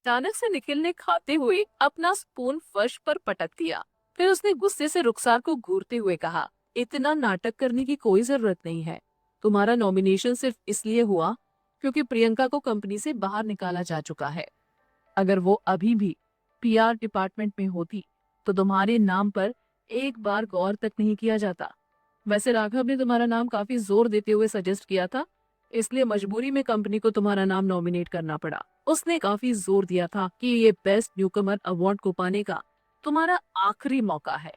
अचानक से निखिल ने खाते हुए अपना स्पून फर्श पर पटक दिया। फिर उसने गुस्से से रुखसार को घूरते हुए कहा, इतना नाटक करने की कोई जरूरत नहीं है। तुम्हारा नॉमिनेशन सिर्फ इसलिए हुआ क्योंकि प्रियंका को कंपनी से बाहर निकाला जा चुका है। अगर वो अभी भी पीआर डिपार्टमेंट में होती तो तुम्हारे नाम पर एक बार गौर तक नहीं किया जाता। वैसे राघव ने तुम्हारा नाम काफी जोर देते हुए सजेस्ट किया था, इसलिए मजबूरी में कंपनी को तुम्हारा नाम नॉमिनेट करना पड़ा। उसने काफी जोर दिया था कि ये बेस्ट न्यूकमर अवार्ड को पाने का तुम्हारा आखिरी मौका है।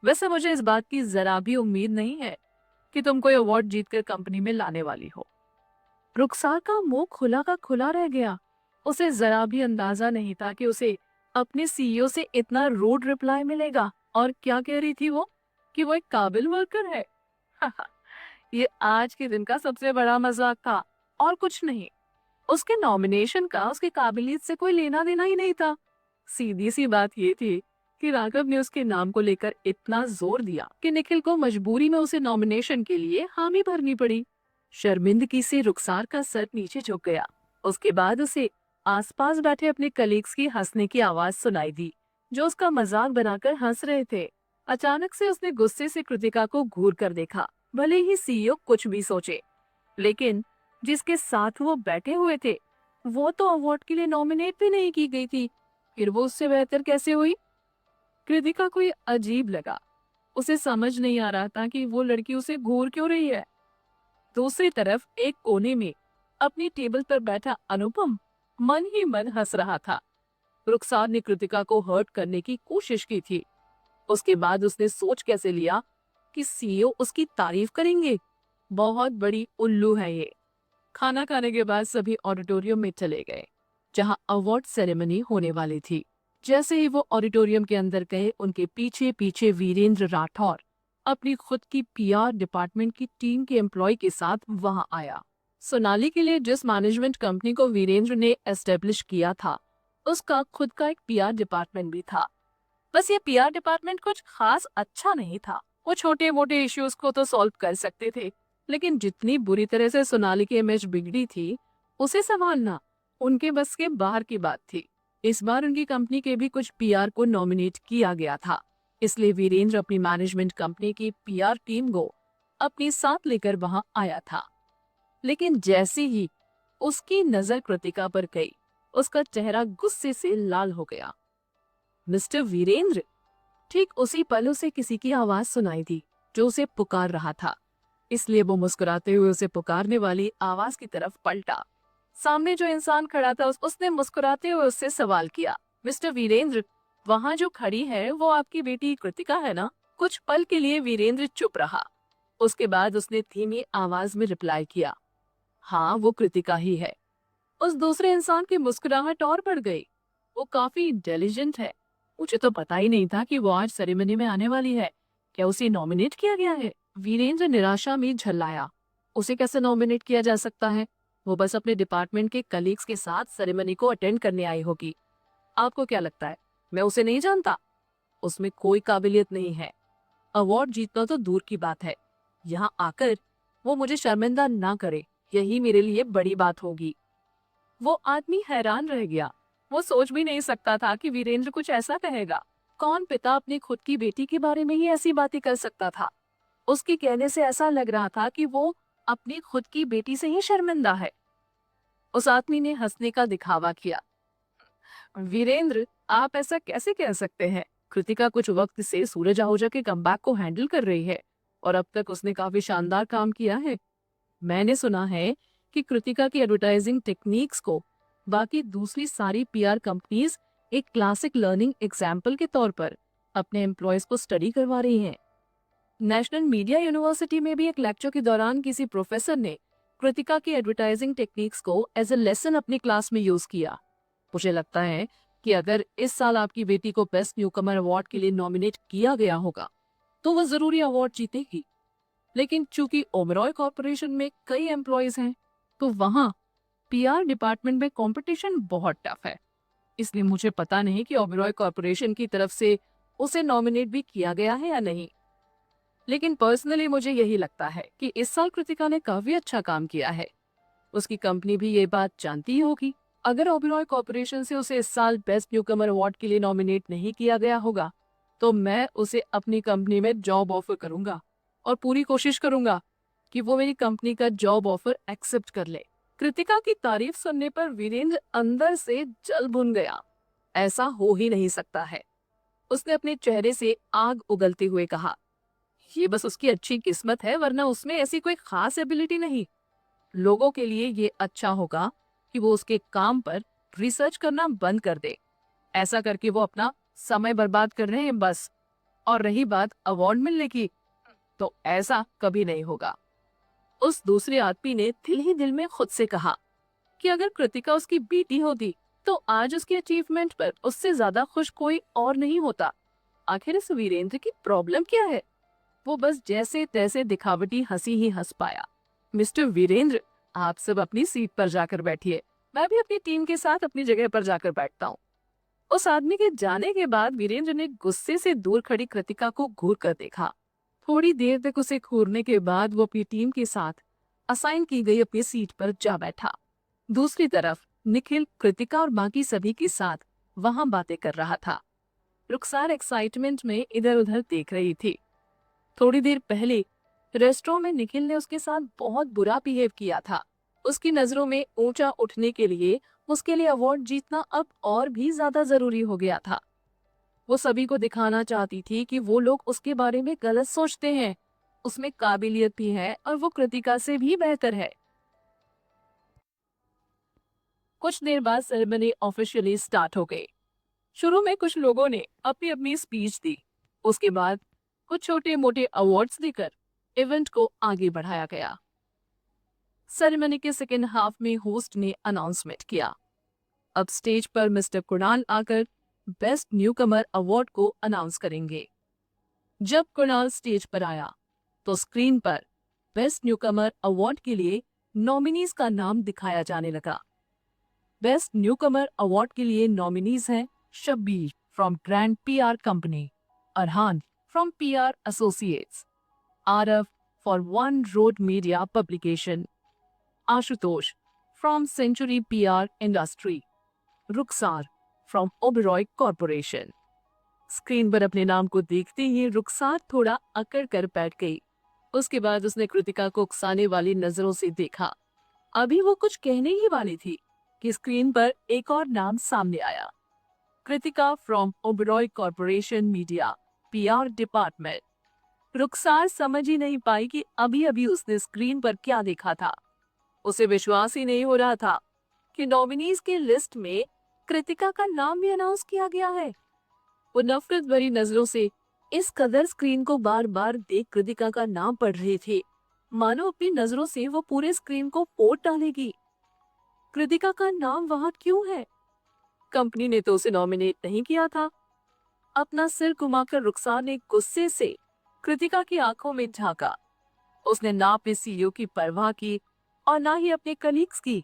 वैसे मुझे इस बात की जरा भी उम्मीद नहीं है कि तुम कोई अवार्ड जीतकर कंपनी में लाने वाली हो। रुखसार का मुंह खुला का खुला रह गया। उसे जरा भी अंदाजा नहीं था कि उसे अपने सीईओ से इतना रूड रिप्लाई मिलेगा। और क्या कह रही थी वो, कि वो एक काबिल वर्कर है। ये आज के दिन का सबसे बड़ा मजाक था और कुछ नहीं। उसके नॉमिनेशन का उसकी काबिलियत से कोई लेना देना ही नहीं था। सीधी सी बात ये थी कि राघव ने उसके नाम को लेकर इतना जोर दिया कि निखिल को मजबूरी में उसे नॉमिनेशन के लिए हामी भरनी पड़ी। शर्मिंदगी से रुखसार का सर नीचे झुक गया। उसके बाद उसे आसपास बैठे अपने कलीग्स की हंसने की आवाज सुनाई दी, जो उसका मजाक बनाकर हंस रहे थे। अचानक से उसने गुस्से से कृतिका को घूर कर देखा। भले ही सीईओ कुछ भी सोचे, लेकिन जिसके साथ वो बैठे हुए थे वो तो अवार्ड के लिए नॉमिनेट भी नहीं की गई थी। फिर वो उससे बेहतर कैसे हुई? कृतिका को ये अजीब लगा। उसे समझ नहीं आ रहा था कि वो लड़की उसे घूर क्यों रही है। दूसरी तरफ एक कोने में अपनी टेबल पर बैठा अनुपम मन ही मन हंस रहा था। रुखसार ने कृतिका को हर्ट करने की कोशिश की थी। उसके बाद उसने सोच कैसे लिया कि सीईओ उसकी तारीफ करेंगे। बहुत बड़ी उल्लू है ये। खाना खाने के बाद सभी ऑडिटोरियम में चले गए, जहां अवार्ड सेरेमनी होने वाली थी। जैसे ही वो ऑडिटोरियम के अंदर गए, उनके पीछे पीछे वीरेंद्र राठौर अपनी खुद की पीआर डिपार्टमेंट की टीम के एम्प्लॉय के साथ वहां आया। सोनाली के लिए जिस मैनेजमेंट कंपनी को वीरेंद्र ने एस्टेब्लिश किया था, उसका खुद का एक पीआर डिपार्टमेंट भी था। बस ये पीआर डिपार्टमेंट कुछ खास अच्छा नहीं था। वो छोटे मोटे इश्यूज को तो सॉल्व कर सकते थे, लेकिन जितनी बुरी तरह से सोनाली की इमेज बिगड़ी थी, उसे संभालना उनके बस के बाहर की बात थी। इस बार उनकी कंपनी के भी कुछ पीआर को नॉमिनेट किया गया था, इसलिए वीरेंद्र अपनी मैनेजमेंट कंपनी की पीआर टीम को अपने साथ लेकर वहां आया था। लेकिन जैसे ही उसकी नजर कृतिका पर गई, उसका चेहरा गुस्से से लाल हो गया। मिस्टर वीरेंद्र! ठीक उसी पल उसे किसी की आवाज सुनाई दी, जो उसे पुकार रहा था। इसलिए वो मुस्कुराते हुए उसे पुकारने वाली आवाज की तरफ पलटा। सामने जो इंसान खड़ा था उसने मुस्कुराते हुए उससे सवाल किया, मिस्टर वीरेंद्र, वहाँ जो खड़ी है वो आपकी बेटी कृतिका है ना? कुछ पल के लिए वीरेंद्र चुप रहा। उसके बाद उसने धीमी आवाज में रिप्लाई किया, हाँ वो कृतिका ही है। उस दूसरे इंसान की मुस्कुराहट और बढ़ गई। वो काफी इंटेलिजेंट है। मुझे तो पता ही नहीं था कि वो आज सेरेमनी में आने वाली है। क्या उसे नॉमिनेट किया गया है? वीरेंद्र निराशा में झल्लाया। उसे कैसे नॉमिनेट किया जा सकता है? वो बस अपने डिपार्टमेंट के कलीग्स के साथ सेरेमनी को अटेंड करने आई होगी। आपको क्या लगता है मैं उसे नहीं जानता? उसमें कोई काबिलियत नहीं है। अवार्ड जीतना तो दूर की बात है, यहाँ आकर वो मुझे शर्मिंदा ना करे, यही मेरे लिए बड़ी बात होगी। वो आदमी हैरान रह गया। वो सोच भी नहीं सकता था कि वीरेंद्र कुछ ऐसा कहेगा। कौन पिता अपनी खुद की बेटी के बारे में ही ऐसी बातें कर सकता था? उसके कहने से ऐसा लग रहा था कि वो अपनी खुद की बेटी से ही शर्मिंदा है। उस आदमी ने हंसने का दिखावा किया। वीरेंद्र, आप ऐसा कैसे कह सकते हैं? कृतिका कुछ वक्त से सूरज आहूजा के कमबैक को हैंडल कर रही है और अब तक उसने काफी शानदार काम किया है। मैंने सुना है कि कृतिका की एडवर्टाइजिंग टेक्निक्स को बाकी दूसरी सारी पीआर कंपनीज एक क्लासिक लर्निंग एग्जाम्पल के तौर पर अपने एम्प्लॉयज को स्टडी करवा रही हैं। नेशनल मीडिया यूनिवर्सिटी में भी एक लेक्चर के दौरान किसी प्रोफेसर ने कृतिका की एडवर्टाइजिंग टेक्निक्स को एज ए लेसन अपनी क्लास में यूज किया। मुझे लगता है कि अगर इस साल आपकी बेटी को बेस्ट न्यूकमर अवार्ड के लिए नॉमिनेट किया गया होगा तो वो जरूरी अवार्ड जीतेगी। लेकिन चूंकि ओबेरॉय कॉर्पोरेशन में कई एम्प्लॉयज हैं, तो वहां पीआर डिपार्टमेंट में कंपटीशन बहुत टफ है। इसलिए मुझे पता नहीं कि ओबेरॉय कॉर्पोरेशन की तरफ से उसे नॉमिनेट भी किया गया है या नहीं। लेकिन पर्सनली मुझे यही लगता है कि इस साल कृतिका ने काफी अच्छा काम किया है। उसकी कंपनी भी ये बात जानती ही होगी। अगर ओबेरॉय कॉर्पोरेशन से उसे इस साल बेस्ट न्यूकमर अवार्ड के लिए नॉमिनेट नहीं किया गया होगा तो मैं उसे अपनी कंपनी में जॉब ऑफर करूंगा और पूरी कोशिश करूंगा कि वो मेरी कंपनी का जॉब ऑफर एक्सेप्ट कर ले। कृतिका की तारीफ सुनने पर वीरेंद्र अंदर से जल भुन गया। ऐसा हो ही नहीं सकता है। उसने अपने चेहरे से आग उगलते हुए कहा, ये बस उसकी अच्छी किस्मत है, वरना उसमें ऐसी कोई खास एबिलिटी नहीं। लोगों के लिए ये अच्छा होगा कि वो उसके काम पर रिसर्च करना बंद कर दे। ऐसा करके वो अपना समय बर्बाद कर रहे हैं बस। और रही बात अवार्ड मिलने की, तो ऐसा कभी नहीं होगा। उस दूसरे आदमी ने दिल ही दिल में खुद से कहा कि अगर कृतिका उसकी बेटी होती तो आज उसके अचीवमेंट पर उससे ज्यादा खुश कोई और नहीं होता। आखिर इस वीरेंद्र की प्रॉब्लम क्या है? वो बस जैसे तैसे दिखावटी हंसी ही हंस पाया। मिस्टर वीरेंद्र, आप सब अपनी सीट पर जाकर बैठिए, मैं भी अपनी टीम के साथ अपनी जगह पर जाकर बैठता हूँ। उस आदमी के जाने के बाद वीरेंद्र ने गुस्से से दूर खड़ी कृतिका को घूर कर देखा। थोड़ी देर तक उसे घूरने के बाद वो अपनी टीम के साथ असाइन की गई अपनी सीट पर जा बैठा। दूसरी तरफ निखिल कृतिका और बाकी सभी के साथ वहां बातें कर रहा था। रुखसार एक्साइटमेंट में इधर उधर देख रही थी। थोड़ी देर पहले रेस्टोरेंट में निखिल ने उसके साथ बहुत बुरा बिहेव किया था। उसकी नजरों में ऊंचा उठने के लिए उसके लिए अवार्ड जीतना अब और भी ज्यादा जरूरी हो गया था। वो सभी को दिखाना चाहती थी कि वो लोग उसके बारे में गलत सोचते हैं। उसमें काबिलियत भी है और वो कृतिका से भी बेहतर है। कुछ देर बाद सेरेमनी ऑफिशियली स्टार्ट हो गई। शुरू में कुछ लोगों ने अपनी अपनी स्पीच दी। उसके बाद कुछ छोटे मोटे अवार्ड्स देकर इवेंट को आगे बढ़ाया गया। सेरेमनी के सेकेंड हाफ में होस्ट ने अनाउंसमेंट किया। अब स्टेज पर मिस्टर कुणाल आकर बेस्ट न्यूकमर अवार्ड को अनाउंस करेंगे। जब कुणाल स्टेज पर आया तो स्क्रीन पर बेस्ट न्यूकमर अवार्ड के लिए नॉमिनीज का नाम दिखाया जाने लगा। बेस्ट न्यूकमर अवार्ड के लिए नॉमिनीज हैं Shabbir from grand PR company, Arhan from PR associates, Aarav for one road media publication, Ashutosh from century PR industry, Rukhsar from Oberoi corporation. Screen पर अपने नाम को देखते ही रुखसार थोड़ा अकड़ कर बैठ गई। उसके बाद उसने कृतिका को उकसाने वाली नजरों से देखा। अभी वो कुछ कहने ही वाली थी कि स्क्रीन पर एक और नाम सामने आया, Kritika from Oberoi corporation media PR department. Rukhsar समझ ही नहीं पाई कि अभी अभी उसने स्क्रीन पर क्या देखा था। उसे विश्वास ही नहीं हो रहा था कि नॉमिनीज की लिस्ट में कृतिका का नाम भी अनाउंस किया गया है। वो नफरत भरी नजरों से इस कदर स्क्रीन को बार बार देख कृतिका का नाम पढ़ रहे थे, मानो अपनी नजरों से वो पूरे स्क्रीन को पोत डालेगी। कृतिका का नाम वहां क्यों है? कंपनी ने तो उसे नॉमिनेट नहीं किया था। अपना सिर घुमाकर रुखसार ने गुस्से से कृतिका की आंखों में झांका। उसने ना अपने सीईओ की परवाह की और ना ही अपने कलीग्स की।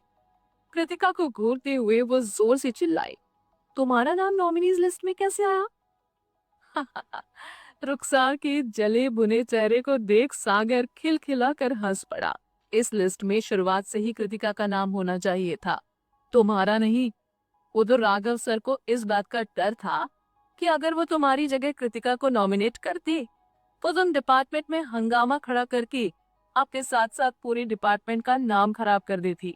कृतिका को घूरते हुए वो जोर से चिल्लाई, तुम्हारा नाम नॉमिनीज लिस्ट में कैसे आया? रुखसार के जले बुने चेहरे को देख सागर खिलखिला कर हंस पड़ा। इस लिस्ट में शुरुआत से ही कृतिका का नाम होना चाहिए था, तुम्हारा नहीं। वो तो राघव सर को इस बात का डर था कि अगर वो तुम्हारी जगह कृतिका को नॉमिनेट करते तो तुम डिपार्टमेंट में हंगामा खड़ा करके अपने साथ साथ पूरे डिपार्टमेंट का नाम खराब कर देती।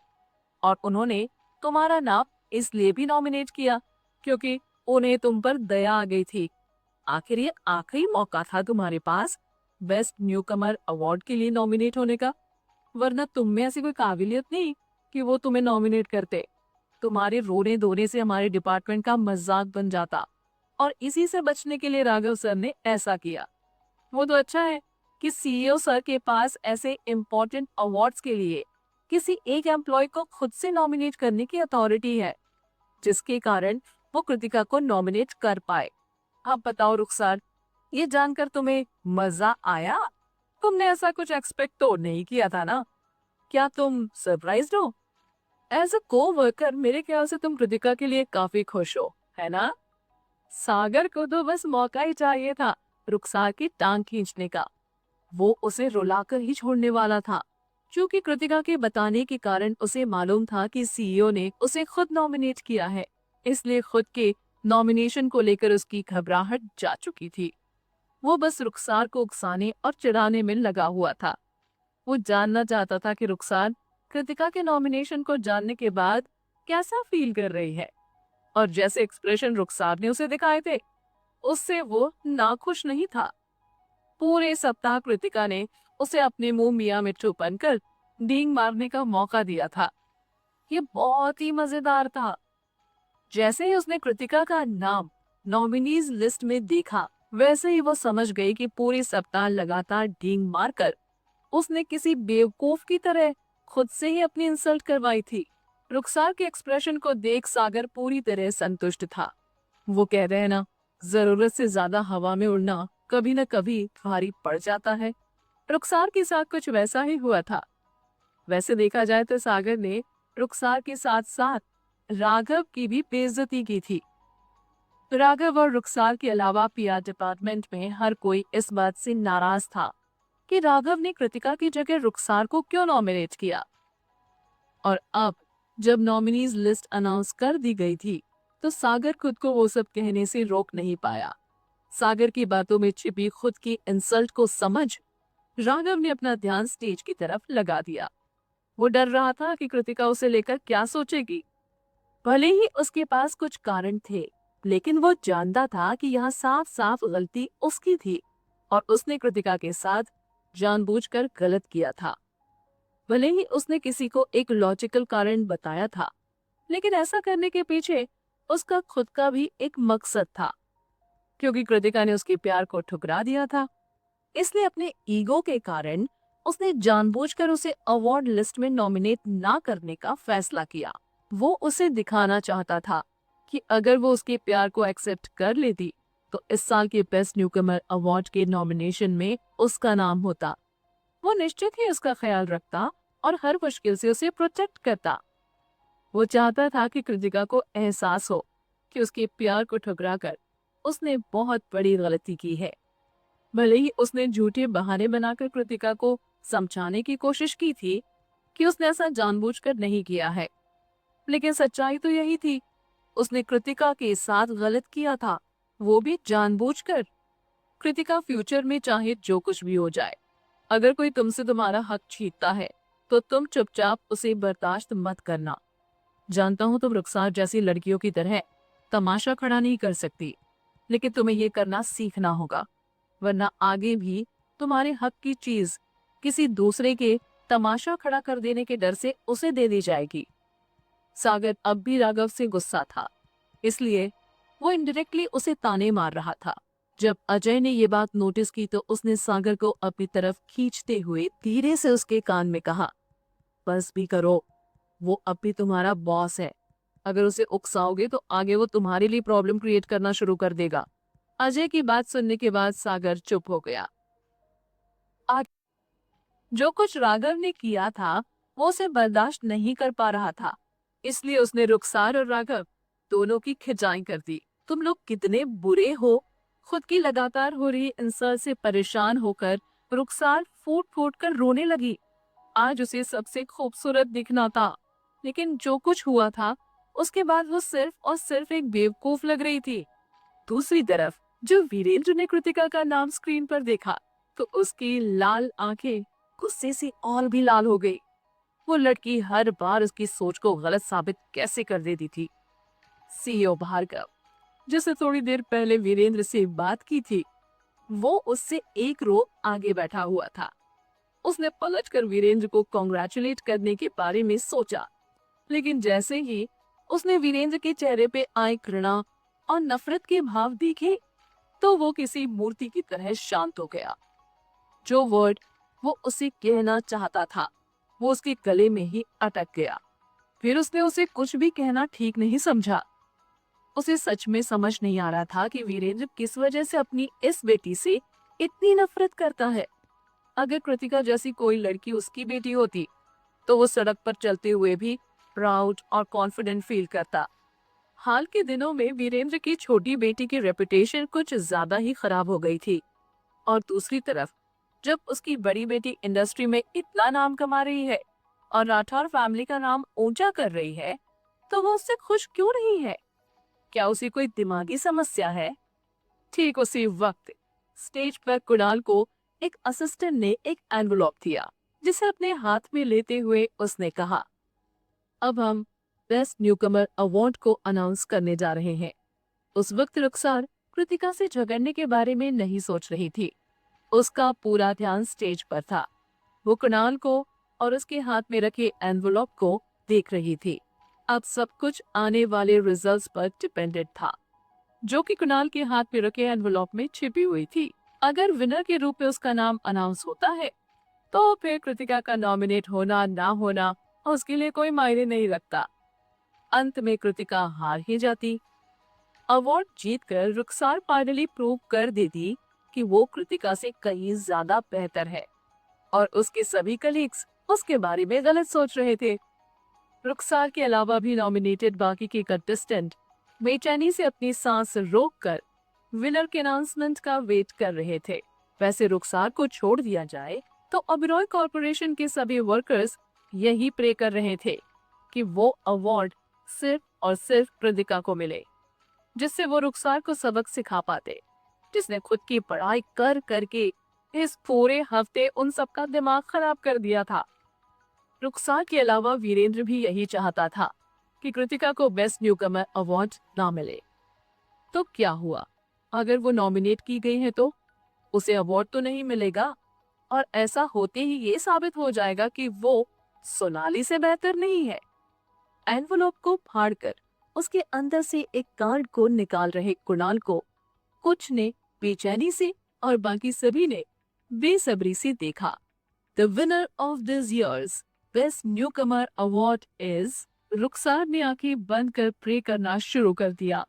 और उन्होंने तुम्हारा नाम इसलिए भी नॉमिनेट किया क्योंकि उन्हें तुम पर दया आ गई थी। आखिर ये आखिरी मौका था तुम्हारे पास बेस्ट न्यूकमर अवार्ड के लिए नॉमिनेट होने का, वरना तुम में ऐसी कोई काबिलियत नहीं कि वो तुम्हें नॉमिनेट करते। तुम्हारे रोने धोने से हमारे डिपार्टमेंट का मजाक बन जाता और इसी से बचने के लिए राघव सर ने ऐसा किया। वो तो अच्छा है कि सीईओ सर के पास ऐसे इम्पोर्टेंट अवार्ड्स के लिए किसी एक एम्प्लॉय को खुद से नॉमिनेट करने की अथॉरिटी है, जिसके कारण वो कृतिका को नॉमिनेट कर पाए। अब बताओ रुखसार, ये जानकर तुम्हें मजा आया? तुमने ऐसा कुछ एक्सपेक्ट तो नहीं किया था ना? क्या तुम सरप्राइज्ड हो? एज अ को-वर्कर मेरे ख्याल से तुम कृतिका के लिए काफी खुश हो, है ना? सागर को तो बस मौका ही चाहिए था रुखसार की टांग खींचने का। वो उसे रुलाकर ही छोड़ने वाला था। क्योंकि कृतिका के बताने के कारण उसे मालूम था कि सीईओ ने उसे खुद नॉमिनेट किया है, इसलिए खुद के नॉमिनेशन को लेकर उसकी घबराहट जा चुकी थी। वो बस रुखसार को उकसाने और चिढ़ाने में लगा हुआ था। वो जानना चाहता था कि रुखसार कृतिका के नॉमिनेशन को जानने के बाद कैसा फील कर रही है, और जैसे एक्सप्रेशन रुखसार ने उसे दिखाए थे, उससे वो नाखुश नहीं था। पूरे सप्ताह कृतिका ने उसे अपने मुंह मियां मिट्ठू बनकर डींग मारने का मौका दिया था। ये बहुत ही मजेदार था। जैसे ही उसने कृतिका का नाम नॉमिनीज लिस्ट में देखा, वैसे ही वो समझ गई कि पूरे सप्ताह लगातार डींग मारकर उसने किसी बेवकूफ की तरह खुद से ही अपनी इंसल्ट करवाई थी। रुखसार के एक्सप्रेशन को देख सागर पूरी तरह संतुष्ट था। वो कह रहे हैं ना, जरूरत से ज्यादा हवा में उड़ना कभी न कभी भारी पड़ जाता है। रुखसार के साथ कुछ वैसा ही हुआ था। वैसे देखा जाए तो सागर ने रुखसार के साथ साथ राघव की भी बेइज्जती की थी। राघव और रुखसार के अलावा पीआर डिपार्टमेंट में हर कोई इस बात से नाराज था कि राघव ने कृतिका की जगह रुखसार को क्यों नॉमिनेट किया। और अब जब नॉमिनीज लिस्ट अनाउंस कर दी गई थी, तो सागर खुद को वो सब कहने से रोक नहीं पाया। सागर की बातों में छिपी खुद की इंसल्ट को समझ राघव ने अपना ध्यान स्टेज की तरफ लगा दिया। वो डर रहा था कि कृतिका उसे लेकर क्या सोचेगी। भले ही उसके पास कुछ कारण थे, लेकिन वो जानता था कि यहाँ साफ साफ गलती उसकी थी और उसने कृतिका के साथ जानबूझकर गलत किया था। भले ही उसने किसी को एक लॉजिकल कारण बताया था, लेकिन ऐसा करने के पीछे उसका खुद का भी एक मकसद था। क्योंकि कृतिका ने उसके प्यार को ठुकरा दिया था, इसलिए अपने ईगो के कारण उसने जानबूझकर उसे अवार्ड लिस्ट में नॉमिनेट ना करने का फैसला किया। वो उसे दिखाना चाहता था कि अगर वो उसके प्यार को एक्सेप्ट कर लेती, तो इस साल के बेस्ट न्यूकमर अवार्ड के नॉमिनेशन में उसका नाम होता। वो निश्चित ही उसका ख्याल रखता और हर मुश्किल से उसे प्रोटेक्ट करता। वो चाहता था कि कृतिका को एहसास हो कि उसके प्यार को ठुकरा कर उसने बहुत बड़ी गलती की है। भले ही उसने झूठे बहाने बनाकर कृतिका को समझाने की कोशिश की थी कि उसने ऐसा जानबूझकर नहीं किया है, लेकिन सच्चाई तो यही थी, उसने कृतिका के साथ गलत किया था, वो भी जानबूझकर। कृतिका फ्यूचर में चाहे जो कुछ भी हो जाए, अगर कोई तुमसे तुम्हारा हक छीनता है, तो तुम चुपचाप उसे बर्दाश्त मत करना। जानता हूँ तुम रुखसार जैसी लड़कियों की तरह तमाशा खड़ा नहीं कर सकती, लेकिन तुम्हें ये करना सीखना होगा, वरना आगे भी तुम्हारे हक की चीज किसी दूसरे के तमाशा खड़ा कर देने के डर से उसे दे दी जाएगी। सागर अब भी राघव से गुस्सा था, इसलिए वो इनडायरेक्टली उसे ताने मार रहा था। जब अजय ने ये बात नोटिस की, तो उसने सागर को अपनी तरफ खींचते हुए धीरे से उसके कान में कहा, बस भी करो, वो अब भी तुम्हारा बॉस है। अगर उसे उकसाओगे तो आगे वो तुम्हारे लिए प्रॉब्लम क्रिएट करना शुरू कर देगा। अजय की बात सुनने के बाद सागर चुप हो गया। जो कुछ राघव ने किया था, वो उसे बर्दाश्त नहीं कर पा रहा था, इसलिए उसने रुखसार और राघव दोनों की खिंचाई कर दी। तुम लोग कितने बुरे हो। खुद की लगातार हो रही इंसल्ट से परेशान होकर रुखसार फूट फूट कर रोने लगी। आज उसे सबसे खूबसूरत दिखना था, लेकिन जो कुछ हुआ था उसके बाद वो सिर्फ और सिर्फ एक बेवकूफ लग रही थी। दूसरी तरफ जब वीरेंद्र ने कृतिका का नाम स्क्रीन पर देखा, तो उसकी लाल आंखें गुस्से से और भी लाल हो गई। वो लड़की हर बार उसकी सोच को गलत साबित कैसे कर देती थी। सीईओ भार्गव, जिसने थोड़ी देर पहले वीरेंद्र से बात की थी, वो उससे एक रो आगे बैठा हुआ था। उसने पलटकर वीरेंद्र को कांग्रेचुलेट करने के बारे में सोचा, लेकिन जैसे ही उसने वीरेंद्र के चेहरे पे आए घृणा और नफरत के भाव देखे, तो वो किसी मूर्ति की तरह शांत हो गया। जो वर्ड वो उसे कहना चाहता था, वो उसके गले में ही अटक गया। फिर उसने उसे कुछ भी कहना ठीक नहीं समझा। उसे सच में समझ नहीं आ रहा था कि वीरेंद्र किस वजह से अपनी इस बेटी से इतनी नफरत करता है। अगर कृतिका जैसी कोई लड़की उसकी बेटी होती, तो वो सड़क पर चलते हुए भी प्राउड और कॉन्फिडेंट फील करता। हाल के दिनों में वीरेंद्र की छोटी बेटी की रेपुटेशन कुछ ज्यादा ही खराब हो गई थी, और दूसरी तरफ जब उसकी बड़ी बेटी इंडस्ट्री में इतना नाम कमा रही है और राठौर फैमिली का नाम ऊंचा कर रही है, तो वो उससे खुश क्यों नहीं है? क्या उसे कोई दिमागी समस्या है? ठीक उसी वक्त स्टेज पर कुणाल को एक असिस्टेंट ने एक एनवलप दिया, जिसे अपने हाथ में लेते हुए उसने कहा, अब हम बेस्ट न्यूकमर अवार्ड को अनाउंस करने जा रहे हैं। उस वक्त रुखसार कृतिका से झगड़ने के बारे में नहीं सोच रही थी। उसका पूरा ध्यान स्टेज पर था। वो कुणाल को और उसके हाथ में रखे एनवलप को देख रही थी। अब सब कुछ आने वाले रिजल्ट्स पर डिपेंडेंट था, जो कि कुणाल के हाथ में रखे एनवलप में छिपी हुई थी। अगर विनर के रूप में उसका नाम अनाउंस होता है, तो फिर कृतिका का नॉमिनेट होना ना होना उसके लिए कोई मायने नहीं रखता। अंत में कृतिका हार ही जाती। अवार्ड जीतकर रुखसार फाइनली प्रूव कर देती कि वो कृतिका से कहीं ज्यादा बेहतर है और उसके सभी कलीग्स उसके बारे में गलत सोच रहे थे। रुखसार के अलावा भी नॉमिनेटेड बाकी के कंटेस्टेंट बेचैनी से अपनी सांस रोककर विनर के अनाउंसमेंट का वेट कर रहे थे। वैसे रुखसार को छोड़ दिया जाए तो ओबेरॉय कॉर्पोरेशन के सभी वर्कर्स यही प्रे कर रहे थे कि वो अवार्ड सिर्फ और सिर्फ कृतिका को मिले, जिससे वो रुखसार को सबक सिखा पाते, जिसने खुद की पढ़ाई कर करके इस पूरे हफ्ते उन सबका दिमाग खराब कर दिया था। रुखसार के अलावा वीरेंद्र भी यही चाहता था कि कृतिका को बेस्ट न्यूकमर अवार्ड ना मिले। तो क्या हुआ? अगर वो नॉमिनेट की गई है तो उसे अवार्ड तो नहीं मिलेगा, और ऐसा होते ही ये साबित हो जाएगा कि वो सोनाली से बेहतर नहीं है। एनवलप को फाड़कर उसके अंदर से एक कार्ड को निकाल रहे कुणाल को कुछ ने बेचैनी से और बाकी सभी ने बेसब्री से देखा। The winner of this year's best newcomer award is. Rukhsar ने आंखें बंद कर प्रे करना शुरू कर दिया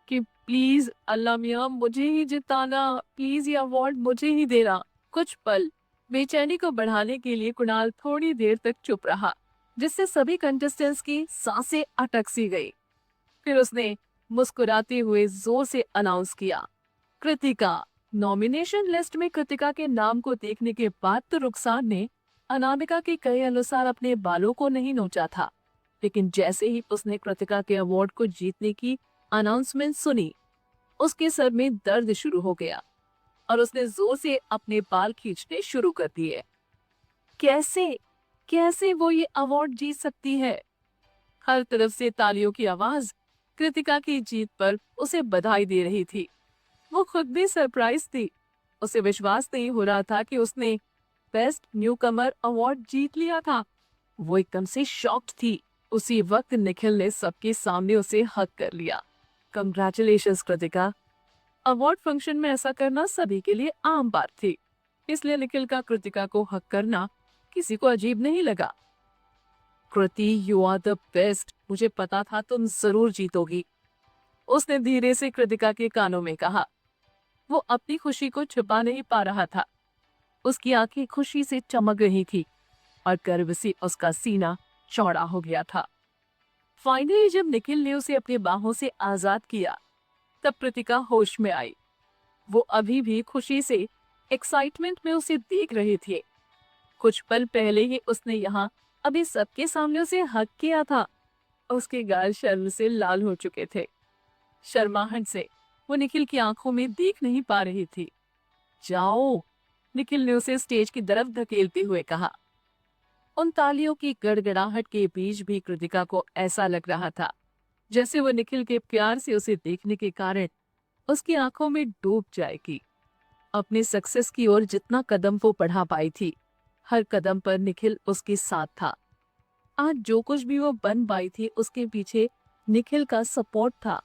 कि प्लीज अल्लाह मियां मुझे ही जिताना, प्लीज ये अवार्ड मुझे ही देना। कुछ पल बेचैनी को बढ़ाने के लिए कुणाल थोड़ी देर तक चुप रहा, जिससे सभी कंटेस्टेंट्स की सांसें अटक सी गई। फिर उसने मुस्कुराते हुए जोर से अनाउंस किया, कृतिका। नॉमिनेशन लिस्ट में कृतिका के नाम को देखने के बाद तो रुखसार ने अनामिका के कहे अनुसार अपने बालों को नहीं नोचा था, लेकिन जैसे ही उसने कृतिका के अवार्ड को जीतने की अनाउंसमेंट सुनी, उसके सर में दर्द शुरू हो गया और उसने जोर से अपने बाल खींचने शुरू कर दिए। कैसे कैसे वो ये अवार्ड जीत सकती है? हर तरफ से तालियों की आवाज कृतिका की जीत पर उसे बधाई दे रही थी। वो खुद भी सरप्राइज थी। उसे विश्वास नहीं हो रहा था कि उसने बेस्ट न्यूकमर अवार्ड जीत लिया था। वो एकदम से शॉक्ड थी। उसी वक्त निखिल ने सबके सामने उसे हक कर लिया। कंग्रेचुलेशंस कृतिका। अवार्ड फंक्शन में ऐसा करना सभी के लिए आम बात थी, इसलिए निखिल का कृतिका को हक करना किसी को अजीब नहीं लगा। कृति, यू आर द बेस्ट। मुझे पता था तुम जरूर जीतोगी, उसने धीरे से कृतिका के कानों में कहा। वो अपनी खुशी को छुपा नहीं पा रहा था। उसकी आंखें खुशी से चमक रही थी और गर्व से उसका सीना चौड़ा हो गया था। फाइनली जब निखिल ने उसे अपनी बाहों से आजाद किया, तब कृतिका होश में आई। वो अभी भी खुशी से, एक्साइटमेंट में उसे देख रहे थे। कुछ पल पहले ही उसने यहाँ अभी सबके सामने उसे हक किया था। उसके गाल शर्म से लाल हो चुके थे। शर्माहट से वो निखिल की आंखों में देख नहीं पा रही थी। जाओ, निखिल ने उसे स्टेज की तरफ धकेलते हुए कहा। उन तालियों की गड़गड़ाहट के बीच भी कृतिका को ऐसा लग रहा था जैसे वो निखिल के प्यार से उसे देखने के कारण उसकी आंखों में डूब जाएगी। अपने सक्सेस की ओर जितना कदम वो बढ़ा पाई थी, हर कदम पर निखिल उसके साथ था। आज जो कुछ भी वो बन पाई थी, उसके पीछे निखिल का सपोर्ट था।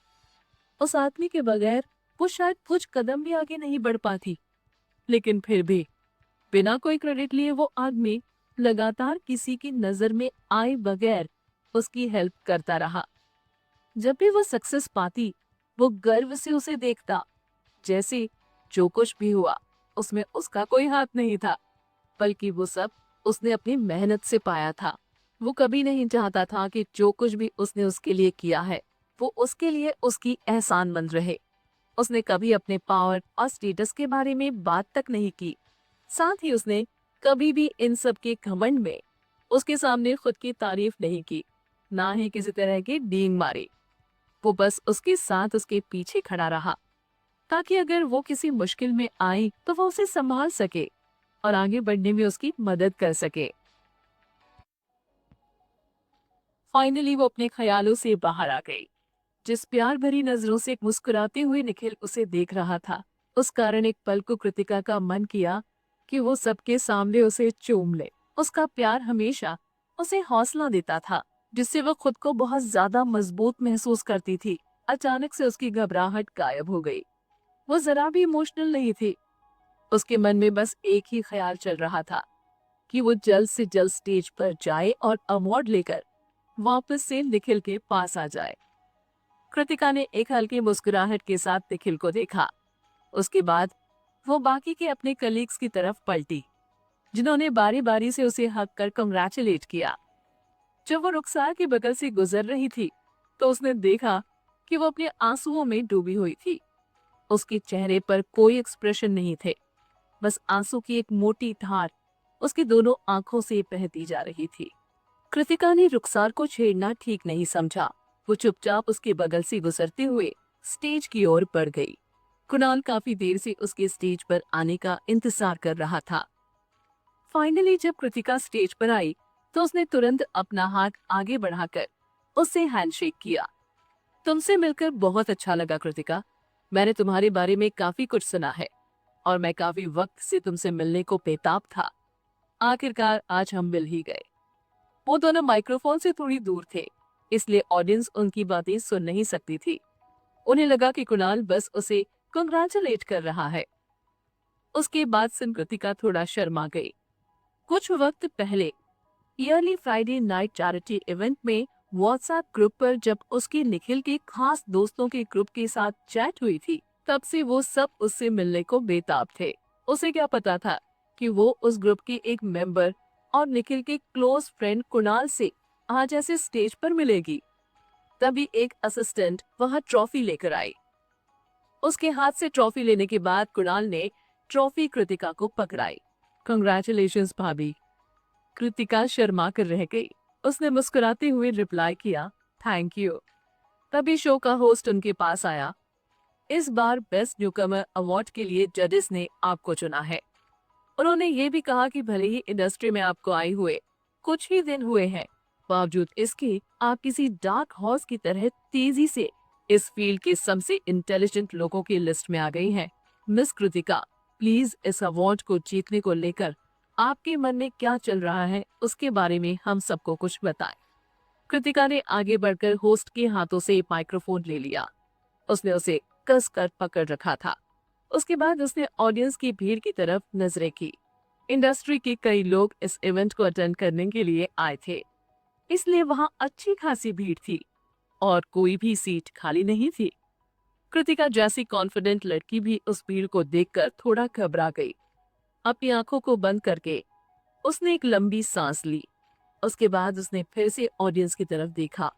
उस आदमी के बगैर वो शायद कुछ कदम भी आगे नहीं बढ़ पाती। लेकिन फिर भी बिना कोई क्रेडिट लिए वो आदमी लगातार किसी की नजर में आए बगैर उसकी हेल्प करता रहा। जब भी वो सक्सेस पाती, वो गर्व से उसे देखता, जैसे जो कुछ भी हुआ उसमें उसका कोई हाथ नहीं था, बल्कि वो सब उसने अपनी मेहनत से पाया था। वो कभी नहीं चाहता था कि जो कुछ भी उसने उसके लिए किया है, वो उसके लिए उसकी एहसानमंद रहे। उसने कभी अपने पावर और स्टेटस के बारे में बात तक नहीं की। साथ ही उसने कभी भी इन सब के घमंड में उसके सामने खुद की तारीफ नहीं की, ना ही किसी तरह की डींग मारी। वो बस उसके साथ उसके पीछे खड़ा रहा, ताकि अगर वो किसी मुश्किल में आई तो वो उसे संभाल सके और आगे बढ़ने में उसकी मदद कर सके। फाइनली वो अपने ख्यालों से बाहर आ गई। जिस प्यार भरी नजरों से मुस्कुराते हुए निखिल उसे देख रहा था, उस कारण एक पल को कृतिका का मन किया कि वो सबके सामने उसे चूम ले। उसका प्यार हमेशा उसे हौसला देता था, जिससे वो खुद को बहुत ज्यादा मजबूत महसूस करती थी। अचानक से उसकी घबराहट गायब हो गई। वो जरा भी इमोशनल नहीं थी। उसके मन में बस एक ही ख्याल चल रहा था कि वो जल्द से जल्द स्टेज पर जाए और अवार्ड लेकर वापस से निखिल के पास आ जाए। कृतिका ने एक हल्की मुस्कुराहट के साथ निखिल को देखा। उसके बाद वो बाकी के अपने कलीग्स की तरफ पलटी, जिन्होंने बारी बारी से उसे हक कर कंग्रेचुलेट किया। जब वो रुखसार के बगल से गुजर रही थी, तो उसने देखा कि वो अपने आंसुओं में डूबी हुई थी। उसके चेहरे पर कोई एक्सप्रेशन नहीं थे, बस आंसू की एक मोटी धार उसकी दोनों आंखों से बहती जा रही थी। कृतिका ने रुखसार को छेड़ना ठीक नहीं समझा। वो चुपचाप उसके बगल से गुजरते हुए स्टेज की ओर बढ़ गई। कुणाल काफी देर से उसके स्टेज पर आने का इंतजार कर रहा था। फाइनली जब कृतिका स्टेज पर आई, तो उसने तुरंत अपना हाथ आगे बढ़ाकर उससे हैंडशेक किया। तुमसे मिलकर बहुत अच्छा लगा कृतिका। मैंने तुम्हारे बारे में काफी कुछ सुना है और मैं काफी वक्त से तुमसे मिलने को बेताब था। आखिरकार आज हम मिल ही गए। वो दोनों माइक्रोफोन से थोड़ी दूर थे, इसलिए ऑडियंस उनकी बातें सुन नहीं सकती थी। उन्हें लगा कि कुणाल बस उसे कंग्रेचुलेट कर रहा है। उसके बाद से कृतिका थोड़ा शर्मा गई। कुछ वक्त पहले yearly Friday night charity event में व्हाट्सएप ग्रुप पर जब उसके निखिल के खास दोस्तों के ग्रुप के साथ चैट हुई थी, तब से वो सब उससे मिलने को बेताब थे। उसे क्या पता था कि वो उस ग्रुप के एक मेंबर और निखिल के क्लोज फ्रेंड कुणाल से आज ऐसे स्टेज पर मिलेगी। तभी एक असिस्टेंट वहां ट्रॉफी लेकर आई। उसके हाथ से ट्रॉफी लेने के बाद कुणाल ने ट्रॉफी कृतिका को पकड़ाई। कंग्रेचुलेशंस भाभी। कृतिका शर्मा कर रह गई। उसने मुस्कुराते हुए रिप्लाई किया, थैंक यू। तभी शो का होस्ट उनके पास आया। इस बार बेस्ट न्यूकमर अवार्ड के लिए जजेस ने आपको चुना है। उन्होंने ये भी कहा कि भले ही इंडस्ट्री में आपको आए हुए कुछ ही दिन हुए हैं, बावजूद इसके आप किसी डार्क हॉर्स की तरह तेजी से इस फील्ड के सबसे इंटेलिजेंट लोगों की लिस्ट में आ गई हैं। मिस कृतिका, प्लीज इस अवार्ड को जीतने को लेकर आपके मन में क्या चल रहा है, उसके बारे में हम सबको कुछ बताएं। कृतिका ने आगे बढ़कर होस्ट के हाथों से माइक्रोफोन ले लिया। उसने उसे कस कर पकड़ रखा था। उसके बाद उसने ऑडियंस की भीड़ की तरफ नजरें की। इंडस्ट्री के कई लोग इस इवेंट को अटेंड करने के लिए आए थे, इसलिए वहां अच्छी खासी भीड़ थी और कोई भी सीट खाली नहीं थी। कृतिका जैसी कॉन्फिडेंट लड़की भी उस भीड़ को देखकर थोड़ा घबरा गई। अपनी आंखों को बंद करके उसने एक लंबी सांस ली। उसके बाद उसने फिर से ऑडियंस की तरफ देखा।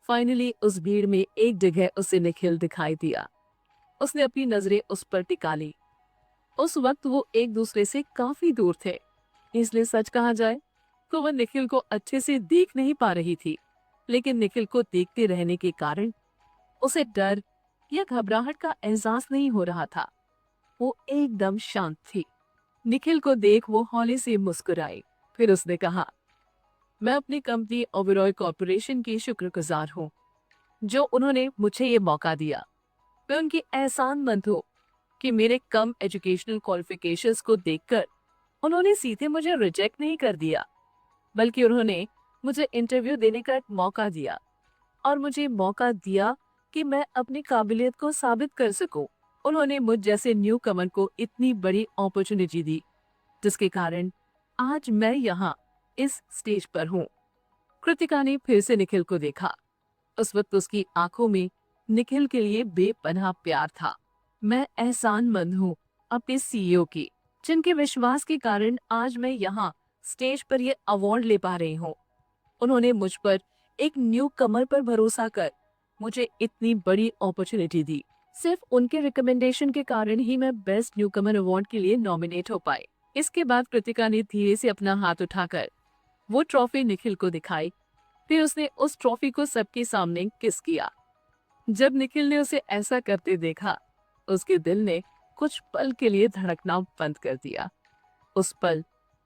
फाइनली उस भीड़ में एक जगह उसे निखिल दिखाई दिया। उसने अपनी नजरें उस पर टिका ली। उस वक्त वो एक दूसरे से काफी दूर थे, इसलिए सच कहा जाए तो वह निखिल को अच्छे से देख नहीं पा रही थी। लेकिन निखिल को देखते रहने के कारण उसे डर या घबराहट का एहसास नहीं हो रहा था। वो एकदम शांत थी। निखिल को देख वो हौले से मुस्कुराई। फिर उसने कहा, मैं अपनी कंपनी ओबेरॉय कॉर्पोरेशन की शुक्रगुजार हूँ, जो उन्होंने मुझे ये मौका दिया। मैं उनकी एहसानमंद हूँ कि मेरे कम एजुकेशनल क्वालिफिकेशंस को देखकर उन्होंने सीधे मुझे रिजेक्ट नहीं कर दिया, बल्कि उन्होंने मुझे इंटरव्यू देने का एक मौका दिया और मुझे मौका दिया कि मैं अपनी काबिलियत को साबित कर सकूं। उन्होंने मुझ जैसे न्यू कमर को इतनी बड़ी अपॉर्चुनिटी दी, जिसके कारण आज मैं यहाँ इस स्टेज पर हूँ। कृतिका ने फिर से निखिल को देखा। उस वक्त उसकी आंखों में निखिल के लिए बेपनाह प्यार था। मैं एहसानमंद हूँ अपने सीईओ की, जिनके विश्वास के कारण आज मैं यहाँ स्टेज पर ये अवार्ड ले पा रही हूँ। उन्होंने मुझ पर एक न्यू कमर पर भरोसा कर मुझे इतनी बड़ी अपॉर्चुनिटी दी। सिर्फ उनके रिकमेंडेशन के कारण ही मैं बेस्ट न्यू कमर अवार्ड के लिए नॉमिनेट हो पाई। इसके बाद कृतिका ने धीरे से अपना हाथ उठाकर वो ट्रॉफी निखिल को दिखाई। फिर उसने उस ट्रॉफी को सबके सामने किस किया। जब निखिल ने उसे ऐसा करते देखा, उसके दिल ने कुछ पल के लिए धड़कना बंद कर दिया। उस पल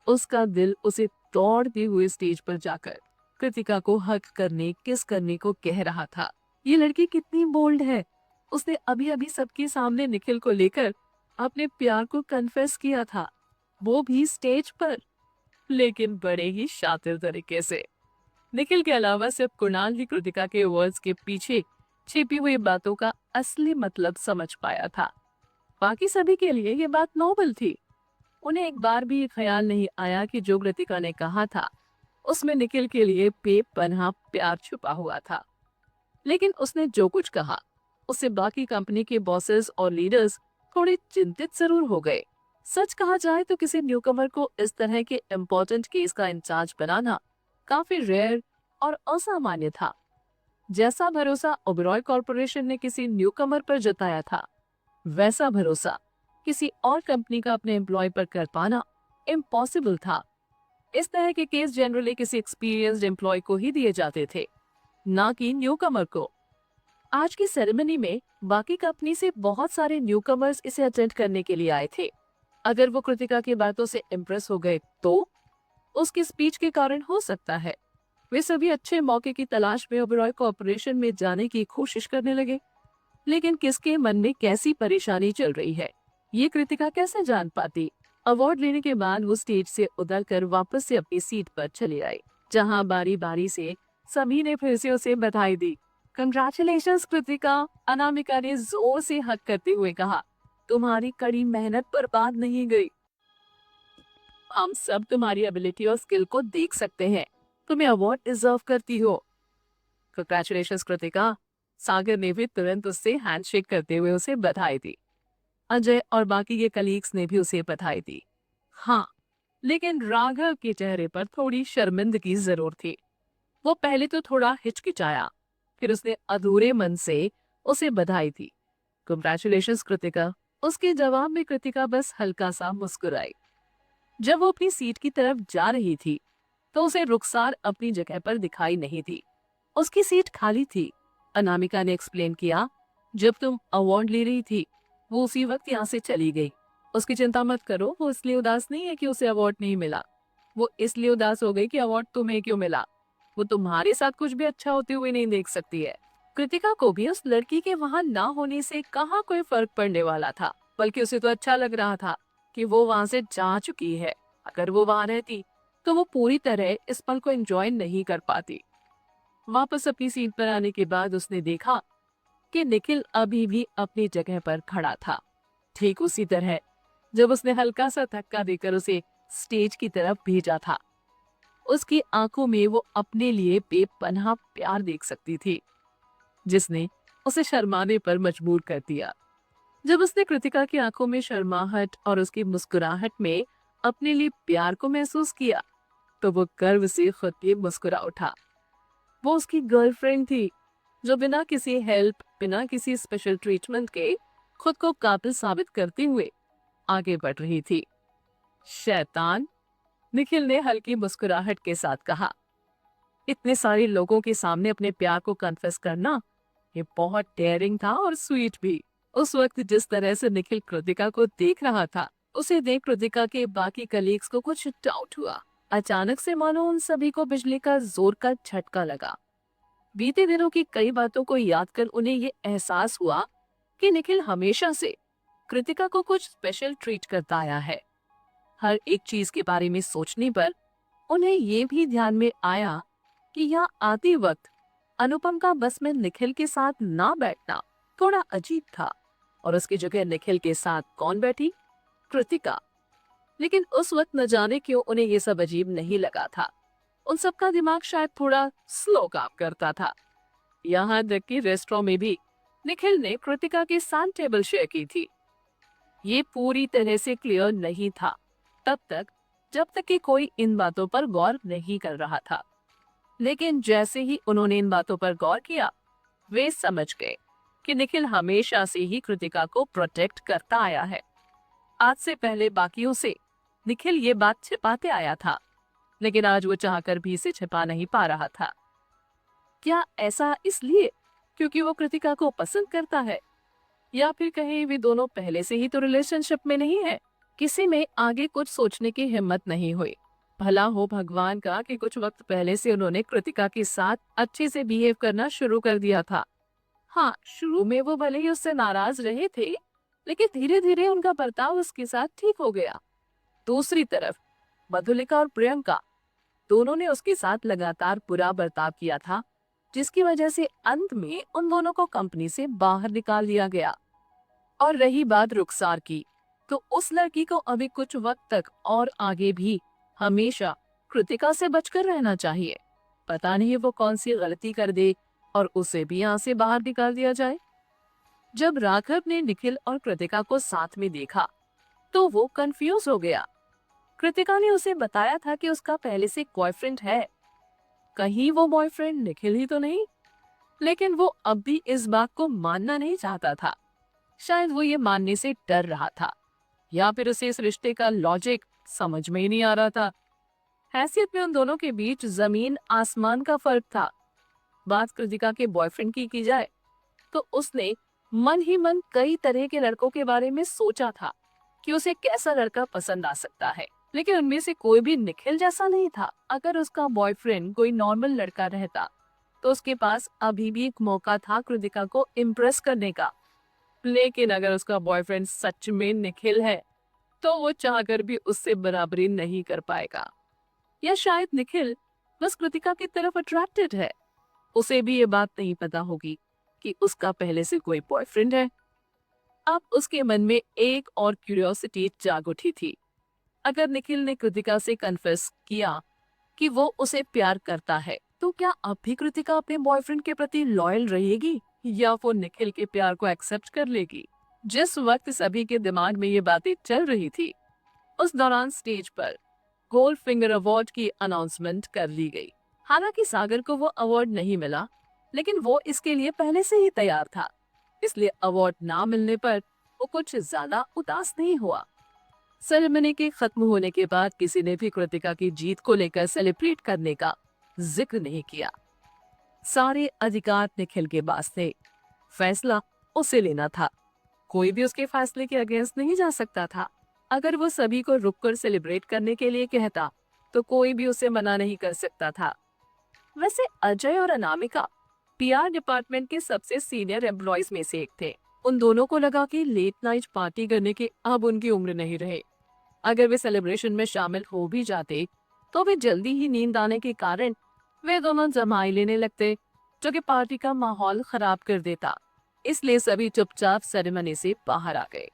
उसका दिल उसे दौड़ते हुए स्टेज पर जाकर कृतिका को हक करने, किस करने को कह रहा था। ये लड़की कितनी बोल्ड है। उसने अभी अभी सबके सामने निखिल को लेकर अपने प्यार को कन्फेस किया था, वो भी स्टेज पर, लेकिन बड़े ही शातिर तरीके से। निखिल के अलावा सिर्फ कुणाल ही कृतिका के वर्ड्स के पीछे छिपी हुई बातों का असली मतलब समझ पाया था। बाकी सभी के लिए ये बात नोबल थी। उन्हें एक बार भी ये ख्याल नहीं आया कि जो कृतिका ने कहा था उसमें निखिल के लिए बेपनाह प्यार छुपा हुआ था। लेकिन उसने जो कुछ कहा उससे बाकी कंपनी के बॉसेस और लीडर्स थोड़े चिंतित जरूर हो गए। सच कहा जाए तो किसी न्यूकमर को इस तरह के इम्पोर्टेंट केस का इंचार्ज बनाना काफी रेयर और असामान्य था। जैसा भरोसा ओबेरॉय कॉरपोरेशन ने किसी न्यूकमर पर जताया था, वैसा भरोसा किसी और कंपनी का अपने एम्प्लॉय पर कर पाना इम्पॉसिबल था। इस तरह के केस जनरली किसी एक्सपीरियंस्ड एम्प्लॉय को ही दिए जाते थे, ना कि न्यूकमर को। आज की सेरेमनी में बाकी कंपनी से बहुत सारे न्यूकमर्स इसे अटेंड करने के लिए आए थे। अगर वो कृतिका की बातों से इम्प्रेस हो गए तो उसकी स्पीच के कारण हो सकता है वे सभी अच्छे मौके की तलाश में ओबेरॉय कॉरपोरेशन में जाने की कोशिश करने लगे। लेकिन किसके मन में कैसी परेशानी चल रही है, ये कृतिका कैसे जान पाती। अवार्ड लेने के बाद वो स्टेज से उतरकर वापस से अपनी सीट पर चली आई, जहां बारी बारी से सभी ने फिर से उसे बधाई दी। कंग्रेचुलेशंस कृतिका, अनामिका ने जोर से हक करते हुए कहा। तुम्हारी कड़ी मेहनत बर्बाद नहीं गई। हम सब तुम्हारी एबिलिटी और स्किल को देख सकते हैं। तुम्हें अवार्ड डिजर्व करती हो। कंग्रेचुलेशंस कृतिका। सागर ने भी तुरंत उससे हैंडशेक करते हुए उसे बधाई दी। अजय और बाकी के कलीग्स ने भी उसे बधाई दी। हाँ, लेकिन राघव के चेहरे पर थोड़ी शर्मिंदगी जरूर थी। वो पहले तो थोड़ा हिचकिचाया, फिर उसने अधूरे मन से उसे बधाई दी। कंग्रेचुलेशंस कृतिका। उसके जवाब में कृतिका बस हल्का सा मुस्कुराई। जब वो अपनी सीट की तरफ जा रही थी तो उसे रुखसार अपनी जगह पर दिखाई नहीं दी। उसकी सीट खाली थी। अनामिका ने एक्सप्लेन किया, जब तुम अवार्ड ले रही थी वो उसी वक्त यहाँ से चली गई। उसकी चिंता मत करो, वो इसलिए उदास नहीं है कि उसे अवार्ड नहीं मिला। वो इसलिए उदास हो गई कि अवार्ड तुम्हें क्यों मिला। वो तुम्हारे साथ कुछ भी अच्छा होते हुए नहीं देख सकती है। कृतिका को भी उस लड़की के वहां ना होने से कहाँ कोई फर्क पड़ने वाला था, बल्कि उसे तो अच्छा लग रहा था कि वो वहां से जा चुकी है। अगर वो वहां रहती तो वो पूरी तरह इस पल को एंजॉय नहीं कर पाती। वापस अपनी सीट पर आने के बाद उसने देखा कि निखिल अभी भी अपनी जगह पर खड़ा था, ठीक उसी तरह जब उसने हल्का सा धक्का देकर उसे स्टेज की तरफ भेजा था। उसकी आंखों में वो अपने लिए बेपनाह प्यार देख सकती थी, जिसने उसे शर्माने पर मजबूर कर दिया। जब उसने कृतिका की आंखों में शर्माहट और उसकी मुस्कुराहट में अपने लिए प्यार को महसूस किया तो वो गर्व से खुद पे मुस्कुरा उठा। वो उसकी गर्लफ्रेंड थी, जो बिना किसी हेल्प, बिना किसी स्पेशल ट्रीटमेंट के खुद को काबिल साबित करते हुए आगे बढ़ रही थी। शैतान, निखिल ने हल्की मुस्कुराहट के साथ कहा। इतने सारे लोगों के सामने अपने प्यार को कन्फेस करना, ये बहुत डेयरिंग था और स्वीट भी। उस वक्त जिस तरह से निखिल कृतिका को देख रहा था, उसे देख कृतिका के बाकी कलीग्स को कुछ डाउट हुआ। अचानक से मानो उन सभी को बिजली का जोर का झटका लगा। बीते दिनों की कई बातों को याद कर उन्हें ये एहसास हुआ कि निखिल हमेशा से कृतिका को कुछ स्पेशल ट्रीट करता आया है। हर एक चीज के बारे में सोचने पर उन्हें ये भी ध्यान में आया कि यहाँ आते वक्त अनुपम का बस में निखिल के साथ ना बैठना थोड़ा अजीब था, और उसकी जगह निखिल के साथ कौन बैठी? कृतिका। लेकिन उस वक्त न जाने क्यों उन्हें ये सब अजीब नहीं लगा था। उन सबका दिमाग शायद थोड़ा स्लो काम करता था। यहाँ तक कि रेस्टोरेंट में भी निखिल ने कृतिका के साथ टेबल शेयर की थी। ये पूरी तरह से क्लियर नहीं था तब तक जब तक कि कोई इन बातों पर गौर नहीं कर रहा था। लेकिन जैसे ही उन्होंने इन बातों पर गौर किया, वे समझ गए कि निखिल हमेशा से ही कृतिका को प्रोटेक्ट करता आया है। आज से पहले बाकियों से निखिल ये बात छिपाते आया था, लेकिन आज वो चाहकर भी इसे छिपा नहीं पा रहा था। क्या ऐसा इसलिए क्योंकि वो कृतिका को पसंद करता है, या फिर कहीं वे दोनों पहले से ही तो रिलेशनशिप में नहीं है? किसी में आगे कुछ सोचने की हिम्मत नहीं हुई। भला हो भगवान का कि कुछ वक्त पहले से उन्होंने कृतिका के साथ अच्छे से बिहेव करना शुरू कर दिया था। हाँ, शुरू में वो भले ही उससे नाराज रहे थे, लेकिन धीरे धीरे उनका बर्ताव उसके साथ ठीक हो गया। दूसरी तरफ मधुलिका और प्रियंका दोनों ने उसके साथ लगातार बुरा बर्ताव किया था, जिसकी वजह से अंत में उन दोनों को कंपनी से बाहर निकाल दिया गया। और रही बात रुखसार की, तो उस लड़की को अभी कुछ वक्त तक और आगे भी हमेशा कृतिका से बचकर रहना चाहिए। पता नहीं वो कौन सी गलती कर दे और उसे भी यहाँ से बाहर निकाल दिया जाए। जब राघव ने निखिल और कृतिका को साथ में देखा, तो वो कंफ्यूज हो गया। कृतिका ने उसे बताया था कि उसका पहले से बॉयफ्रेंड है। कहीं वो बॉयफ्रेंड निखिल ही तो नहीं? लेकिन वो अब भी इस बात को मानना नहीं चाहता था। शायद वो ये मानने से डर रहा था, या फिर उसे इस रिश्ते का लॉजिक समझ में ही नहीं आ रहा था। हैसियत में उन दोनों के बीच जमीन आसमान का फर्क था। बात कृतिका के बॉयफ्रेंड की जाए, तो उसने मन ही मन कई तरह के लड़कों के बारे में सोचा था कि उसे कैसा लड़का पसंद आ सकता है, लेकिन उनमें से कोई भी निखिल जैसा नहीं था। अगर उसका बॉयफ्रेंड कोई नॉर्मल लड़का रहता, तो उसके पास अभी भी एक मौका था कृतिका को इम्प्रेस करने का। लेकिन अगर उसका बॉयफ्रेंड सच में निखिल है, तो वो चाहकर भी उससे बराबरी नहीं कर पाएगा। या शायद निखिल बस कृतिका की तरफ अट्रैक्टेड है, उसे भी ये बात नहीं पता होगी कि उसका पहले से कोई बॉयफ्रेंड है। अब उसके मन में एक और क्यूरियोसिटी जाग उठी थी। अगर निखिल ने कृतिका से कन्फेस किया कि वो उसे प्यार करता है, तो क्या अब भी कृतिका अपने बॉयफ्रेंड के प्रति लॉयल रहेगी, या वो निखिल के प्यार को एक्सेप्ट कर लेगी? जिस वक्त सभी के दिमाग में ये बातें चल रही थी, उस दौरान स्टेज पर गोल्ड फिंगर अवार्ड की अनाउंसमेंट कर ली गई। हालांकि सागर को वो अवार्ड नहीं मिला, लेकिन वो इसके लिए पहले से ही तैयार था, इसलिए अवार्ड ना मिलने पर वो कुछ ज्यादा उदास नहीं हुआ। सेरेमनी के खत्म होने के बाद किसी ने भी कृतिका की जीत को लेकर सेलिब्रेट करने का जिक्र नहीं किया। सारे अधिकार निखिल के पास थे, फैसला उसे लेना था। कोई भी उसके फैसले के अगेंस्ट नहीं जा सकता था। अगर वो सभी को रुककर सेलिब्रेट करने के लिए कहता, तो कोई भी उसे मना नहीं कर सकता था। वैसे अजय और अनामिका पीआर डिपार्टमेंट के सबसे सीनियर एम्प्लॉयज में से एक थे। उन दोनों को लगा कि लेट नाइट पार्टी करने की अब उनकी उम्र नहीं रहे। अगर वे सेलिब्रेशन में शामिल हो भी जाते, तो वे जल्दी ही नींद आने के कारण वे दोनों जमाई लेने लगते, जो कि पार्टी का माहौल खराब कर देता। इसलिए सभी चुपचाप सेरेमनी से बाहर आ गए।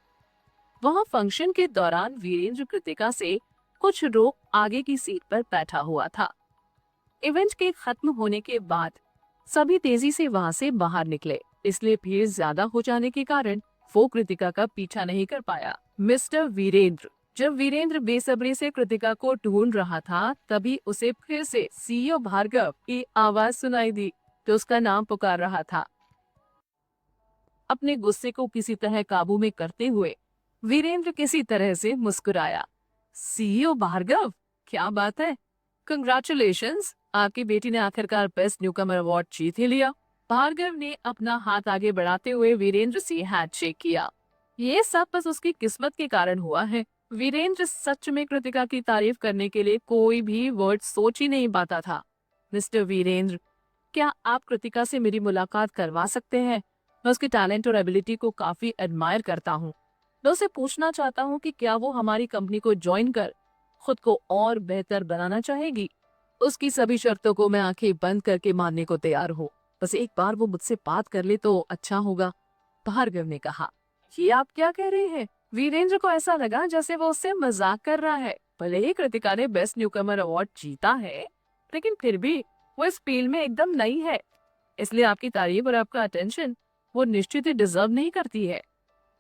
वहां फंक्शन के दौरान वीरेंद्र कृतिका से कुछ रोक आगे की सीट पर बैठा हुआ था। इवेंट के खत्म होने के बाद सभी तेजी से वहां से बाहर निकले, इसलिए भीड़ ज्यादा हो जाने के कारण वो कृतिका का पीछा नहीं कर पाया। मिस्टर वीरेंद्र। जब वीरेंद्र बेसब्री से कृतिका को ढूंढ रहा था, तभी उसे फिर से सीईओ भार्गव की आवाज सुनाई दी, जो उसका नाम पुकार रहा था। अपने गुस्से को किसी तरह काबू में करते हुए वीरेंद्र किसी तरह से मुस्कुराया। सीईओ भार्गव, क्या बात है? कंग्रेचुलेशंस, आपकी बेटी ने आखिरकार बेस्ट न्यूकमर अवार्ड जीत ही लिया। भार्गव ने अपना हाथ आगे बढ़ाते हुए वीरेंद्र से हैंडशेक किया। ये सब बस उसकी किस्मत के कारण हुआ है। वीरेंद्र सच में कृतिका की तारीफ करने के लिए कोई भी वर्ड सोच ही नहीं पाता था। मिस्टर वीरेंद्र, क्या आप कृतिका से मेरी मुलाकात करवा सकते हैं? मैं उसके टैलेंट और एबिलिटी को काफी एडमायर करता हूँ। मैं उसे पूछना चाहता हूँ कि क्या वो हमारी कंपनी को ज्वाइन कर खुद को और बेहतर बनाना चाहेगी। उसकी सभी शर्तों को मैं आंखें बंद करके मानने को तैयार हूँ। बस एक बार वो मुझसे बात कर ले तो अच्छा होगा, भार्गव ने कहा। ये आप क्या कह रहे हैं? वीरेंद्र को ऐसा लगा जैसे वो उससे मजाक कर रहा है। भले ही कृतिका ने बेस्ट न्यूकमर अवार्ड जीता है, लेकिन फिर भी वो इस फील्ड में एकदम नई है, इसलिए आपकी तारीफ और आपका अटेंशन वो निश्चित ही डिजर्व नहीं करती है।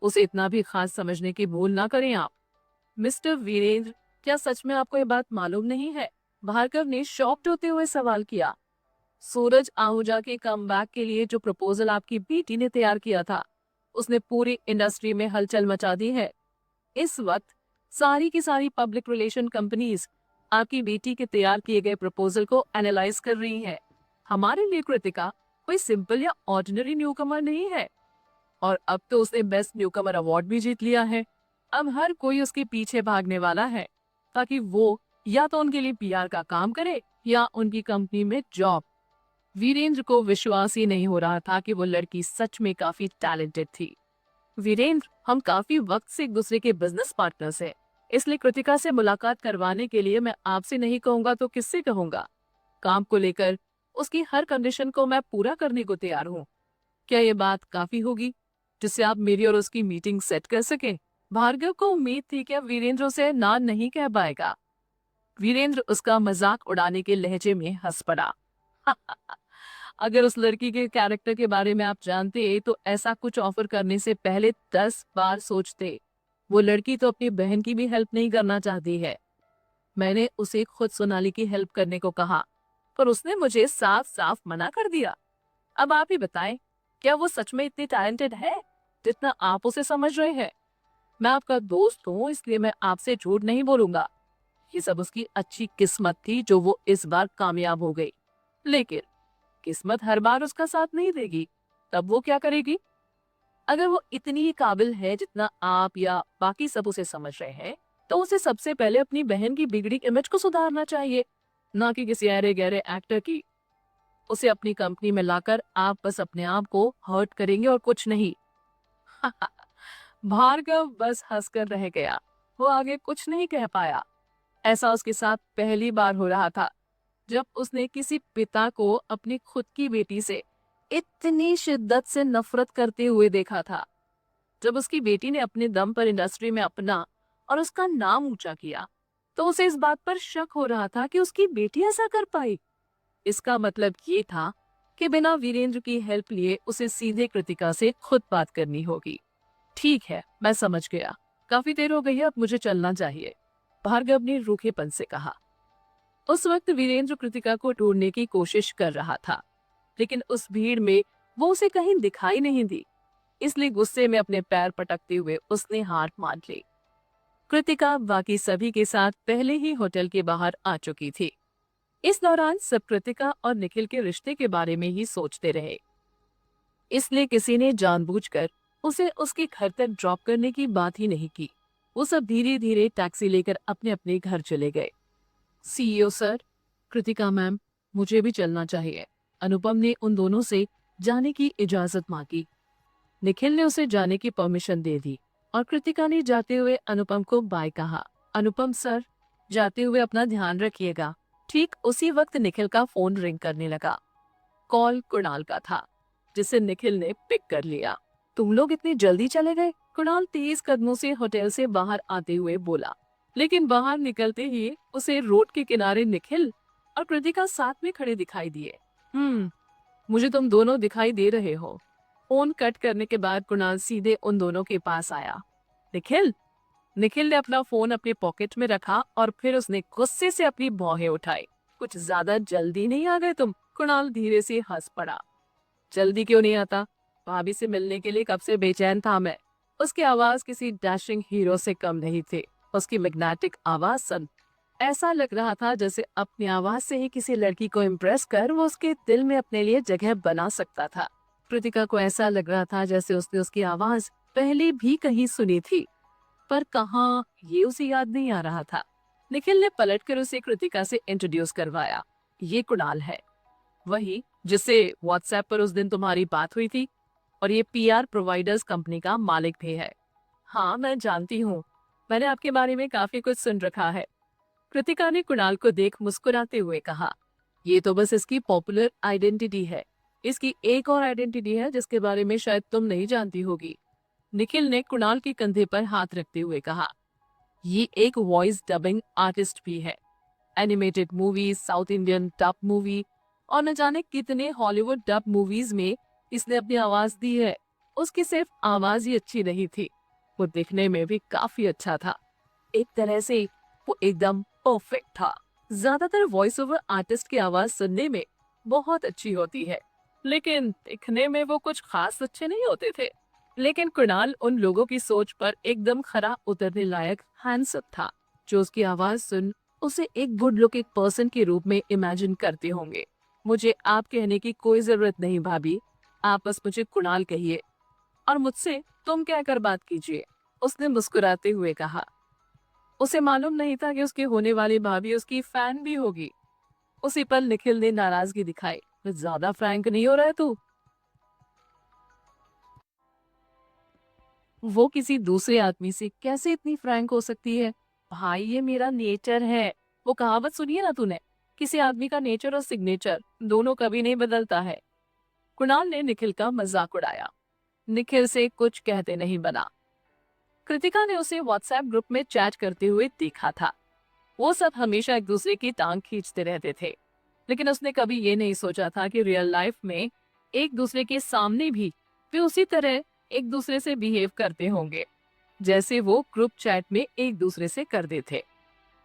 उसे इतना भी खास समझने की भूल ना करें आप। मिस्टर वीरेंद्र, क्या सच में आपको ये बात मालूम नहीं है? भार्गव ने शॉक्ड होते हुए सवाल किया। सूरज आहूजा के कमबैक के लिए जो प्रपोजल आपकी बेटी ने तैयार किया था, उसने पूरी इंडस्ट्री में हलचल मचा दी है। इस वक्त सारी की सारी पब्लिक रिलेशन कंपनीज आपकी बेटी के तैयार किए गए प्रपोजल को एनालाइज कर रही है। हमारे लिए कृतिका कोई सिंपल या ऑर्डिनरी न्यूकमर नहीं है, और अब तो उसने बेस्ट न्यूकमर अवार्ड भी जीत लिया है। अब हर कोई उसके पीछे भागने वाला है ताकि वो या तो उनके लिए पीआर का काम करे या उनकी कंपनी में जॉब। वीरेंद्र को विश्वास ही नहीं हो रहा था कि वो लड़की सच में काफी टैलेंटेड थी। वीरेंद्र, हम काफी वक्त से एक दूसरे के बिजनेस पार्टनर्स हैं, इसलिए कृतिका से मुलाकात करवाने के लिए मैं आपसे नहीं कहूंगा तो किससे कहूंगा। काम को लेकर उसकी हर कंडीशन को मैं पूरा करने को तैयार हूँ। क्या ये बात काफी होगी जिससे आप मेरी और उसकी मीटिंग सेट कर सकें? भार्गव को उम्मीद थी कि अब वीरेंद्र उसे ना नहीं कह पाएगा। वीरेंद्र उसका मजाक उड़ाने के लहजे में हंस पड़ा। अगर उस लड़की के कैरेक्टर के बारे में आप जानते तो ऐसा कुछ ऑफर करने से पहले 10 बार सोचते। वो लड़की तो अपनी बहन की भी हेल्प नहीं करना चाहती है। मैंने उसे खुद सोनाली की हेल्प करने को कहा, पर उसने मुझे साफ साफ मना कर दिया। अब आप ही बताएं, क्या वो सच में इतनी टैलेंटेड है जितना आप उसे समझ रहे हैं? मैं आपका दोस्त हूँ, इसलिए मैं आपसे झूठ नहीं बोलूंगा। ये सब उसकी अच्छी किस्मत थी जो वो इस बार कामयाब हो गई। लेकिन किस्मत हर बार उसका साथ नहीं देगी, तब वो क्या करेगी? अगर वो इतनी ही काबिल है जितना आप या बाकी सब उसे समझ रहे हैं, तो उसे सबसे पहले अपनी बहन की बिगड़ी इमेज को सुधारना चाहिए, ना कि किसी अरे गहरे एक्टर की। उसे अपनी कंपनी में लाकर आप बस अपने आप को हर्ट करेंगे और कुछ नहीं। भार्गव बस हंसकर रह गया। वो आगे कुछ नहीं कह पाया। ऐसा उसके साथ पहली बार हो रहा था जब उसने किसी पिता को अपनी खुद की बेटी से इतनी शिद्दत से नफरत करते हुए देखा था। जब उसकी बेटी ने अपने दम पर इंडस्ट्री में अपना और उसका नाम ऊंचा किया, तो उसे इस बात पर शक हो रहा था कि उसकी बेटी ऐसा कर पाई। इसका मतलब ये था कि बिना वीरेंद्र की हेल्प लिए उसे सीधे कृतिका से खुद बात करनी होगी। ठीक है, मैं समझ गया। काफी देर हो गई है, अब मुझे चलना चाहिए, भार्गव ने रूखेपन से कहा। उस वक्त वीरेंद्र कृतिका को ढूंढने की कोशिश कर रहा था, लेकिन उस भीड़ में वो उसे कहीं दिखाई नहीं दी। इसलिए गुस्से में अपने पैर पटकते हुए उसने हार मान ली। कृतिका बाकी सभी के साथ पहले ही होटल के बाहर आ चुकी थी। इस दौरान सब कृतिका और निखिल के रिश्ते के बारे में ही सोचते रहे, इसलिए किसी ने जानबूझकर उसे उसके घर तक ड्रॉप करने की बात ही नहीं की। वो सब धीरे धीरे टैक्सी लेकर अपने अपने घर चले गए। सीईओ सर, कृतिका मैम, मुझे भी चलना चाहिए। अनुपम ने उन दोनों से जाने की इजाजत मांगी। निखिल ने उसे जाने की परमिशन दे दी और कृतिका ने जाते हुए अनुपम को बाय कहा। अनुपम सर, जाते हुए अपना ध्यान रखिएगा। ठीक उसी वक्त निखिल का फोन रिंग करने लगा। कॉल कुणाल का था, जिसे निखिल ने पिक कर लिया। तुम लोग इतनी जल्दी चले गए? कुणाल तेज कदमों से होटल से बाहर आते हुए बोला, लेकिन बाहर निकलते ही उसे रोड के किनारे निखिल और कृतिका साथ में खड़े दिखाई दिए। मुझे तुम दोनों दिखाई दे रहे हो। फोन कट करने के बाद कुणाल सीधे उन दोनों के पास आया। निखिल निखिल ने अपना फोन अपने पॉकेट में रखा और फिर उसने गुस्से से अपनी भौहें उठाई। कुछ ज्यादा जल्दी नहीं आ गए तुम? कुणाल धीरे से हंस पड़ा। जल्दी क्यों नहीं आता? भाभी से मिलने के लिए कब से बेचैन था मैं। उसकी आवाज किसी डैशिंग हीरो से कम नहीं थी। उसकी मैग्नेटिक आवाज सन ऐसा लग रहा था जैसे अपनी आवाज से ही किसी लड़की को इम्प्रेस कर वो उसके दिल में अपने लिए जगह बना सकता था। कृतिका को ऐसा लग रहा था जैसे उसने उसकी आवाज पहले भी कहीं सुनी थी, पर कहाँ, ये उसे याद नहीं आ रहा था। निखिल ने पलटकर उसे कृतिका से इंट्रोड्यूस करवाया। ये कुणाल है, वही जिससे व्हाट्सएप पर उस दिन तुम्हारी बात हुई थी, और ये पीआर प्रोवाइडर्स कंपनी का मालिक भी है। हाँ, मैं जानती हूँ, मैंने आपके बारे में काफी कुछ सुन रखा है। कृतिका ने कुणाल को देख मुस्कुराते हुए कहा। ये तो बस इसकी पॉपुलर आइडेंटिटी है। इसकी एक और आइडेंटिटी है जिसके बारे में शायद तुम नहीं जानती होगी। निखिल ने कुणाल के कंधे पर हाथ रखते हुए कहा। ये एक वॉइस डबिंग आर्टिस्ट भी है। Animated movies, south Indian dub movie और न जाने कितने हॉलीवुड डब मूवीज में इसने अपनी आवाज दी है। उसकी सिर्फ आवाज ही अच्छी नहीं थी, वो दिखने में भी काफी अच्छा था। एक तरह से वो एकदम परफेक्ट था। ज्यादातर वॉइस ओवर आर्टिस्ट की आवाज सुनने में बहुत अच्छी होती है, लेकिन दिखने में वो कुछ खास अच्छे नहीं होते थे। लेकिन कुणाल उन लोगों की सोच पर एकदम खरा उतरने लायक हैंडसम था, जो उसकी आवाज सुन उसे एक गुड लुकिंग पर्सन के रूप में इमेजिन करते होंगे। मुझे आप कहने की कोई जरूरत नहीं भाभी, आप बस मुझे कुणाल कहिए और मुझसे तुम कहकर बात कीजिए, उसने मुस्कुराते हुए कहा। उसे मालूम नहीं था कि उसकी होने वाली भाभी उसकी फैन भी होगी। उसी पर निखिल ने नाराजगी दिखाई। ज्यादा फ्रैंक नहीं हो रहा है तू? वो किसी दूसरे आदमी से कैसे इतनी फ्रैंक हो सकती है? भाई ये मेरा नेचर है। वो कहावत सुनी है ना तूने? किसी आदमी का नेचर और सिग्नेचर दोनों कभी नहीं बदलता है। कुणाल ने निखिल का मजाक उड़ाया। निखिल से कुछ कहते नहीं बना। कृतिका ने उसे व्हाट्सएप ग्रुप में चैट करते हुए देखा था। वो सब हमेशा एक दूसरे की टांग खींचते रहते थे, लेकिन उसने कभी ये नहीं सोचा था कि रियल लाइफ में एक दूसरे के सामने भी वे उसी तरह एक दूसरे से बिहेव करते होंगे, जैसे वो ग्रुप चैट में एक दूसरे से करते थे।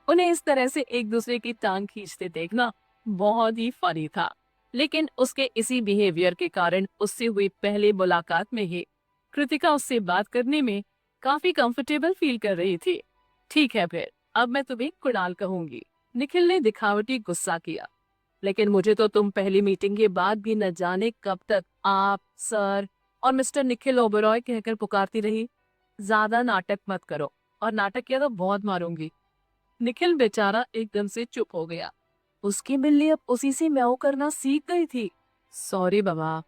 उन्हें इस तरह से एक दूसरे की टांग खींचते देखना बहुत ही फनी था। लेकिन उसके इसी बिहेवियर के कारण उससे हुई पहले मुलाकात में ही कृतिका उससे बात करने में काफी कंफर्टेबल फील कर रही थी। ठीक है फिर, अब मैं तुम्हें कुणाल कहूंगी, निखिल ने दिखावटी गुस्सा किया। लेकिन मुझे तो तुम पहली मीटिंग के बाद भी न जाने कब तक आप, सर और मिस्टर निखिल ओबरॉय कहकर पुकारती रही। ज्यादा नाटक मत करो, और नाटक किया तो बहुत मारूंगी। निखिल बेचारा एकदम से चुप हो गया। उसकी बिल्ली अब उसी से म्याऊ करना सीख गई थी। सॉरी बाबा,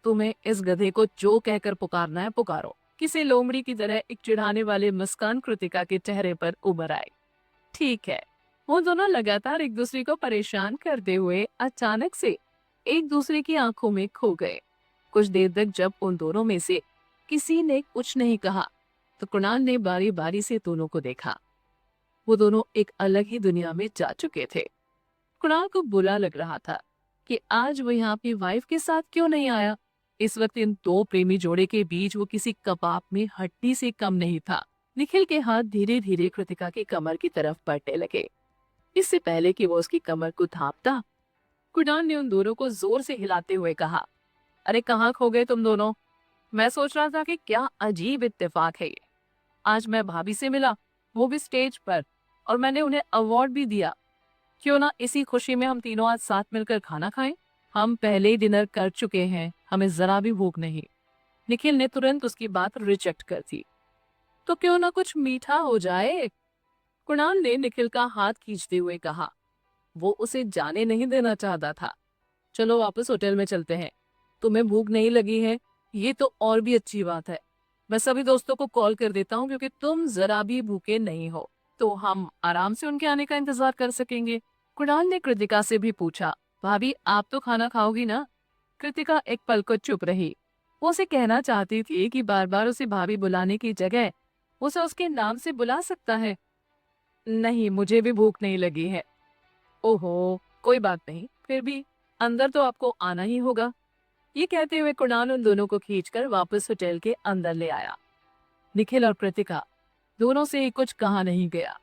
तुम्हें इस गधे को जो कहकर पुकारना है पुकारो। किसी लोमड़ी की तरह एक चिढ़ाने वाले मुस्कान कृतिका के चेहरे पर उभर आई। ठीक है। वो दोनों लगातार एक दूसरे को परेशान करते हुए अचानक से एक दूसरे की आंखों में खो गए। कुछ देर तक जब उन दोनों में से किसी ने कुछ नहीं कहा, तो कुणाल ने बारी बारी से दोनों को देखा। वो दोनों एक अलग ही दुनिया में जा चुके थे। कुणाल को बुरा लग रहा था कि आज वो यहाँ अपनी वाइफ के साथ क्यों नहीं आया। इस वक्त इन दो प्रेमी जोड़े के बीच वो किसी कबाब में हड्डी से कम नहीं था। निखिल के हाथ धीरे धीरे कृतिका की कमर की तरफ बढ़ने लगे। इससे पहले कि वो उसकी कमर को थापता, कुणाल ने उन दोनों को जोर से हिलाते हुए कहा, अरे कहाँ खो गए तुम दोनों? मैं सोच रहा था कि क्या अजीब इत्तेफाक है ये। आज मैं भाभी से मिला, वो भी स्टेज पर, और मैंने उन्हें अवार्ड भी दिया। क्यों ना इसी खुशी में हम तीनों आज साथ मिलकर खाना खाएं? हम पहले ही डिनर कर चुके हैं, हमें जरा भी भूख नहीं। निखिल ने तुरंत उसकी बात रिजेक्ट कर दी। तो क्यों ना कुछ मीठा हो जाए? कुणाल ने निखिल का हाथ खींचते हुए कहा। वो उसे जाने नहीं देना चाहता था। चलो वापस होटल में चलते हैं। तुम्हें भूख नहीं लगी है, ये तो और भी अच्छी बात है। मैं सभी दोस्तों को कॉल कर देता हूँ, क्योंकि तुम जरा भी भूखे नहीं हो, तो हम आराम से उनके आने का इंतजार कर सकेंगे। कुणाल ने कृतिका से भी पूछा, भाभी आप तो खाना खाओगी ना? कृतिका एक पल को चुप रही। वो उसे कहना चाहती थी कि बार बार उसे भाभी बुलाने की जगह उसे उसके नाम से बुला सकता है। नहीं, मुझे भी भूख नहीं लगी है। ओहो, कोई बात नहीं, फिर भी अंदर तो आपको आना ही होगा। ये कहते हुए कुणाल उन दोनों को खींचकर वापस होटल के अंदर ले आया। निखिल और कृतिका दोनों से ही कुछ कहा नहीं गया।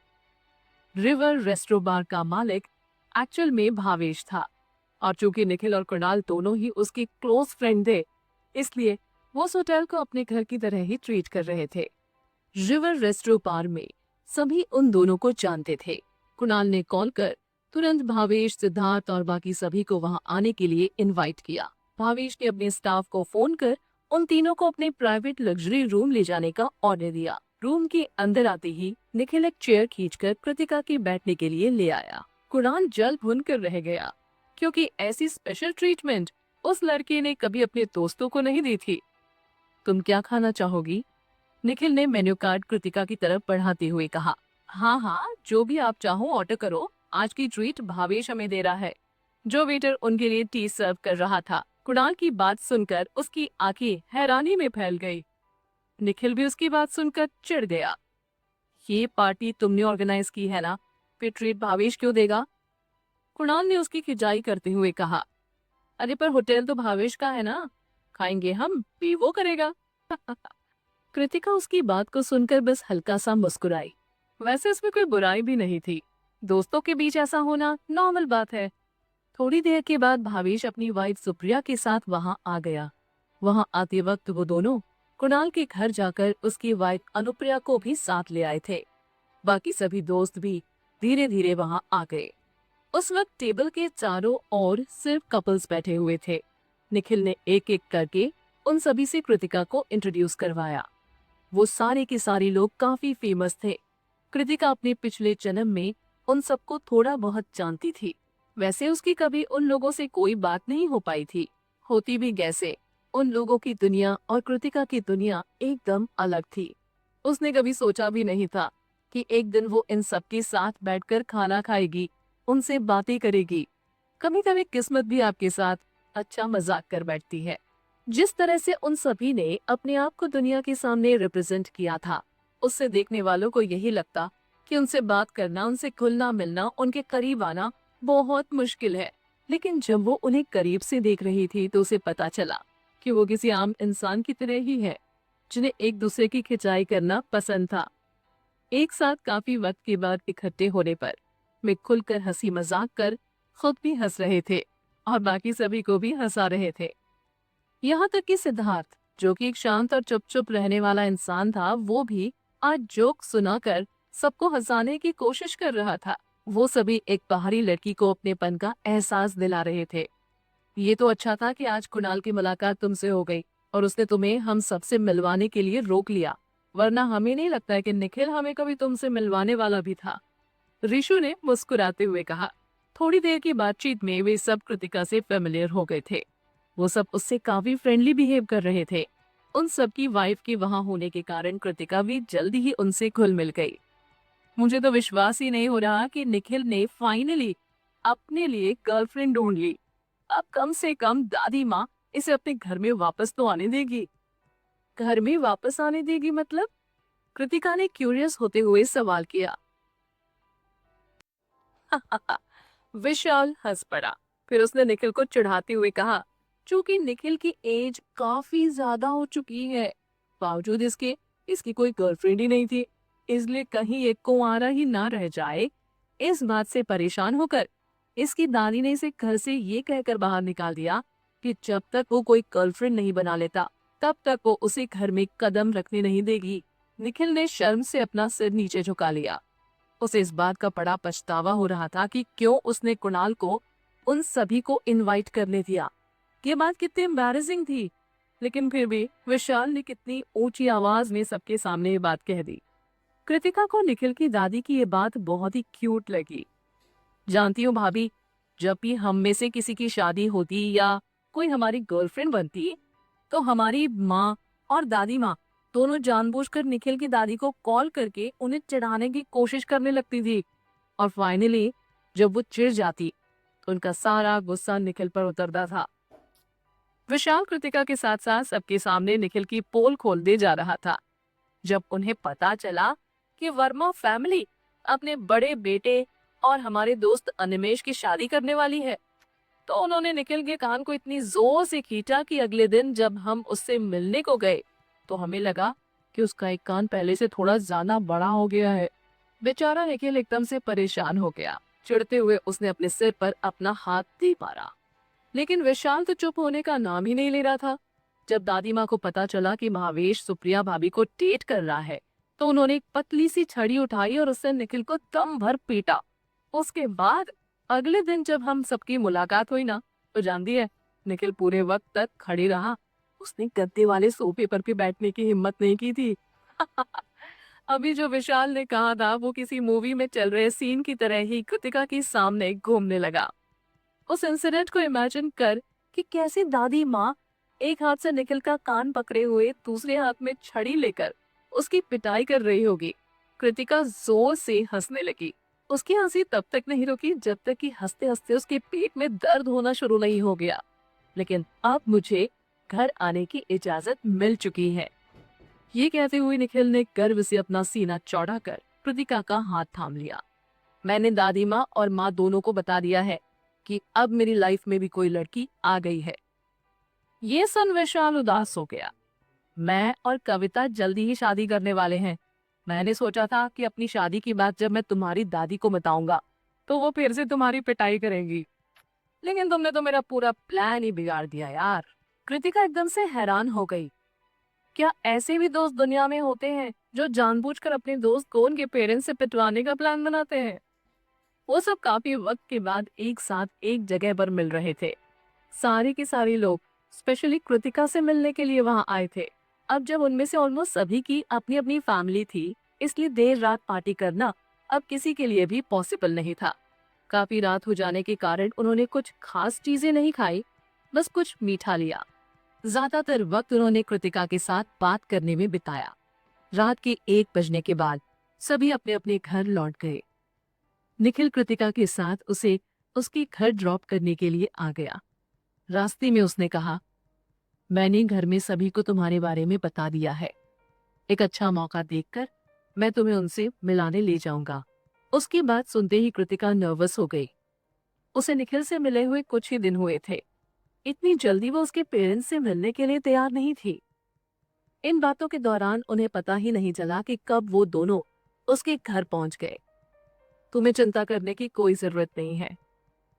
रिवर रेस्टो बार का मालिक एक्चुअल में भावेश था, और चूंकि निखिल और कुणाल दोनों ही उसके क्लोज फ्रेंड थे, इसलिए वो उस होटल को अपने घर की तरह ही ट्रीट कर रहे थे। रिवर रेस्टो बार में सभी उन दोनों को जानते थे। कुणाल ने कॉल कर तुरंत भावेश, सिद्धार्थ और बाकी सभी को वहां आने के लिए इनवाइट किया। भावेश ने अपने स्टाफ को फोन कर उन तीनों को अपने प्राइवेट लग्जरी रूम ले जाने का ऑर्डर दिया। रूम के अंदर आते ही निखिल एक चेयर खींचकर कृतिका के बैठने के लिए ले आया। कुणाल जल भुन कर रह गया, क्योंकि ऐसी स्पेशल ट्रीटमेंट उस लड़के ने कभी अपने दोस्तों को नहीं दी थी। तुम क्या खाना चाहोगी? निखिल ने मेन्यू कार्ड कृतिका की तरफ बढ़ाते हुए कहा। हाँ हाँ, जो भी आप चाहो ऑर्डर करो, आज की ट्रीट भावेश हमें दे रहा है। जो वेटर उनके लिए टी सर्व कर रहा था। कुणाल की बात सुनकर उसकी आंखें हैरानी में फैल गई। निखिल भी उसकी बात सुनकर चिढ़ गया। ये पार्टी तुमने ऑर्गेनाइज की है ना, फिर ट्रीट भावेश क्यों देगा? कुणाल ने उसकी खिंचाई करते हुए कहा। अरे पर होटल तो भावेश का है ना, खाएंगे हम, भी वो करेगा। कृतिका उसकी बात को सुनकर बस हल्का सा मुस्कुराई। वैसे इसमें कोई बुराई भी नहीं थी, दोस्तों के बीच ऐसा होना नॉर्मल बात है। थोड़ी देर के बाद भावेश अपनी वाइफ सुप्रिया के साथ वहां आ गया। वहां आते वक्त वो दोनों कुणाल के घर जाकर उसकी वाइफ अनुप्रिया को भी साथ ले आए थे। बाकी सभी दोस्त भी धीरे धीरे वहां आ गए। उस वक्त टेबल के चारों ओर सिर्फ कपल्स बैठे हुए थे। निखिल ने एक एक करके उन सभी से कृतिका को इंट्रोड्यूस करवाया। वो सारे के सारे लोग काफी फेमस थे। कृतिका अपने पिछले जन्म में उन सबको थोड़ा बहुत जानती थी। वैसे उसकी कभी उन लोगों से कोई बात नहीं हो पाई थी। होती भी कैसे, उन लोगों की दुनिया और कृतिका की दुनिया एकदम अलग थी। उसने कभी सोचा भी नहीं था कि एक दिन वो इन सबके साथ बैठकर खाना खाएगी, उनसे बातें करेगी। कभी कभी किस्मत भी आपके साथ अच्छा मजाक कर बैठती है। जिस तरह से उन सभी ने अपने आप को दुनिया के सामने रिप्रेजेंट किया था, उससे देखने वालों को यही लगता कि उनसे बात करना, उनसे खुलना मिलना, उनके करीब आना बहुत मुश्किल है। लेकिन जब वो उन्हें करीब से देख रही थी तो उसे पता चला कि वो किसी आम इंसान की तरह ही है, जिन्हें एक दूसरे की खिंचाई करना पसंद था। एक साथ काफी वक्त के बाद इकट्ठे होने पर वे खुलकर हंसी मजाक कर खुद भी हंस रहे थे और बाकी सभी को भी हंसा रहे थे। यहाँ तक कि सिद्धार्थ, जो कि एक शांत और चुप चुप रहने वाला इंसान था, वो भी आज जोक सुनाकर सबको हंसाने की कोशिश कर रहा था। वो सभी एक बाहरी लड़की को अपनेपन का एहसास दिला रहे थे। ये तो अच्छा था कि आज कुणाल की मुलाकात तुमसे हो गई और उसने तुम्हें हम सबसे मिलवाने के लिए रोक लिया, वरना हमें नहीं लगता है कि निखिल हमें कभी तुमसे मिलवाने वाला भी था। ऋषु ने मुस्कुराते हुए कहा। थोड़ी देर की बातचीत में वे सब कृतिका से फेमिलियर हो गए थे। वो सब उससे काफी फ्रेंडली बिहेव कर रहे थे। उन सबकी वाइफ के वहां होने के कारण कृतिका भी जल्दी ही उनसे घुल मिल गई। मुझे तो विश्वास ही नहीं हो रहा कि निखिल ने फाइनली अपने लिए गर्लफ्रेंड ढूंढ ली। अब कम से कम दादी माँ इसे अपने घर में वापस तो आने देगी। घर में वापस आने देगी मतलब? कृतिका ने क्यूरियस होते हुए सवाल किया। विशाल हंस पड़ा। फिर उसने निखिल को चिढ़ाते हुए कहा, चूंकि निखिल की एज काफी ज्यादा हो चुकी है, बावजूद इसके इसकी कोई गर्लफ्रेंड ही नहीं थी, इसलिए कहीं ये कुंवारा ही ना रह जाए, इस बात से परेशान होकर इसकी दादी ने इसे घर से ये कहकर बाहर निकाल दिया कि जब तक वो कोई गर्लफ्रेंड नहीं बना लेता तब तक वो उसे घर में कदम रखने नहीं देगी। निखिल ने शर्म से अपना सिर नीचे झुका लिया। उसे इस बात का बड़ा पछतावा हो रहा था कि क्यों उसने कुणाल को उन सभी को इनवाइट करने दिया। ये बात कितनी एम्बैरेसिंग थी। लेकिन फिर भी विशाल ने कितनी ऊंची आवाज में सबके सामने ये बात कह दी। कृतिका को निखिल की दादी की ये बात बहुत ही क्यूट लगी। जानती हो भाभी, जब भी हम में से किसी की शादी होती या कोई हमारी गर्लफ्रेंड बनती, तो हमारी माँ और दादी माँ दोनों जानबूझकर निखिल की दादी को कॉल करके उन्हें चिढ़ाने की कोशिश करने लगती थी। और फाइनली जब वो चिढ़ जाती तो उनका सारा गुस्सा निखिल पर उतरता था। विशाल कृतिका के साथ साथ सबके सामने निखिल की पोल खोल दे जा रहा था। जब उन्हें पता चला कि वर्मा फैमिली अपने बड़े बेटे और हमारे दोस्त अनिमेश की शादी करने वाली है, तो उन्होंने निखिल के कान को इतनी जोर से खींचा कि अगले दिन जब हम उससे मिलने को गए तो हमें लगा कि उसका एक कान पहले से थोड़ा ज्यादा बड़ा हो गया है। बेचारा निखिल एकदम से परेशान हो गया। चिढ़ते हुए उसने अपने सिर पर अपना हाथ दे मारा। लेकिन विशाल तो चुप होने का नाम ही नहीं ले रहा था। जब दादी माँ को पता चला कि महावेश सुप्रिया भाभी को डेट कर रहा है, तो उन्होंने एक पतली सी छड़ी उठाई और उससे निखिल को दम भर पीटा। उसके बाद अगले दिन जब हम सबकी मुलाकात हुई ना, तो जानती है, निखिल पूरे वक्त तक खड़ी रहा। उसने गद्दे वाले सोफे पर भी बैठने की हिम्मत नहीं की थी। अभी जो विशाल ने कहा था वो किसी मूवी में चल रहे सीन की तरह ही कृतिका के सामने घूमने लगा। उस इंसिडेंट को इमेजिन कर कि कैसे दादी माँ एक हाथ से निखिल का कान पकड़े हुए दूसरे हाथ में छड़ी लेकर उसकी पिटाई कर रही होगी। कृतिका जोर से हंसने लगी। उसकी हंसी तब तक नहीं रुकी जब तक कि हंसते हंसते उसके पेट में दर्द होना शुरू नहीं हो गया। लेकिन अब मुझे घर आने की इजाजत मिल चुकी है। ये कहते हुए निखिल ने गर्व से अपना सीना चौड़ा कर कृतिका का हाथ थाम लिया। मैंने दादी माँ और माँ दोनों को बता दिया है कि अब मेरी लाइफ में भी कोई लड़की आ गई है। ये सुन विशाल उदास हो गया। मैं और कविता जल्दी ही शादी करने वाले हैं। मैंने सोचा था कि अपनी शादी की बात जब मैं तुम्हारी दादी को बताऊंगा तो वो फिर से तुम्हारी पिटाई करेंगी, लेकिन तुमने तो मेरा पूरा प्लान ही बिगाड़ दिया यार। कृतिका एकदम से हैरान हो गई। क्या ऐसे भी दोस्त दुनिया में होते हैं जो जानबूझकर अपने दोस्त को उनके पेरेंट्स से पिटवाने का प्लान बनाते हैं? वो सब काफी वक्त के बाद एक साथ एक जगह पर मिल रहे थे। सारे के सारे लोग स्पेशली कृतिका से मिलने के लिए वहां आए थे। अब जब उनमें से ऑलमोस्ट सभी की अपनी अपनी फैमिली थी, इसलिए देर रात पार्टी करना अब किसी के लिए भी पॉसिबल नहीं था। काफी रात हो जाने के कारण उन्होंने कुछ खास चीजें नहीं खाई, बस कुछ मीठा लिया। ज्यादातर वक्त उन्होंने कृतिका के साथ बात करने में बिताया। रात के 1 बजने के बाद सभी अपने अपने घर लौट गए। निखिल कृतिका के साथ उसे उसके घर ड्रॉप करने के लिए आ गया। रास्ते में उसने कहा, मैंने घर में सभी को तुम्हारे बारे में बता दिया है। एक अच्छा मौका देखकर मैं तुम्हें उनसे मिलाने ले जाऊंगा। उसकी बात सुनते ही कृतिका नर्वस हो गई। उसे निखिल से मिले हुए कुछ ही दिन हुए थे। इतनी जल्दी वो उसके पेरेंट्स से मिलने के लिए तैयार नहीं थी। इन बातों के दौरान उन्हें पता ही नहीं चला कि कब वो दोनों उसके घर पहुंच गए। तुम्हें चिंता करने की कोई जरूरत नहीं है।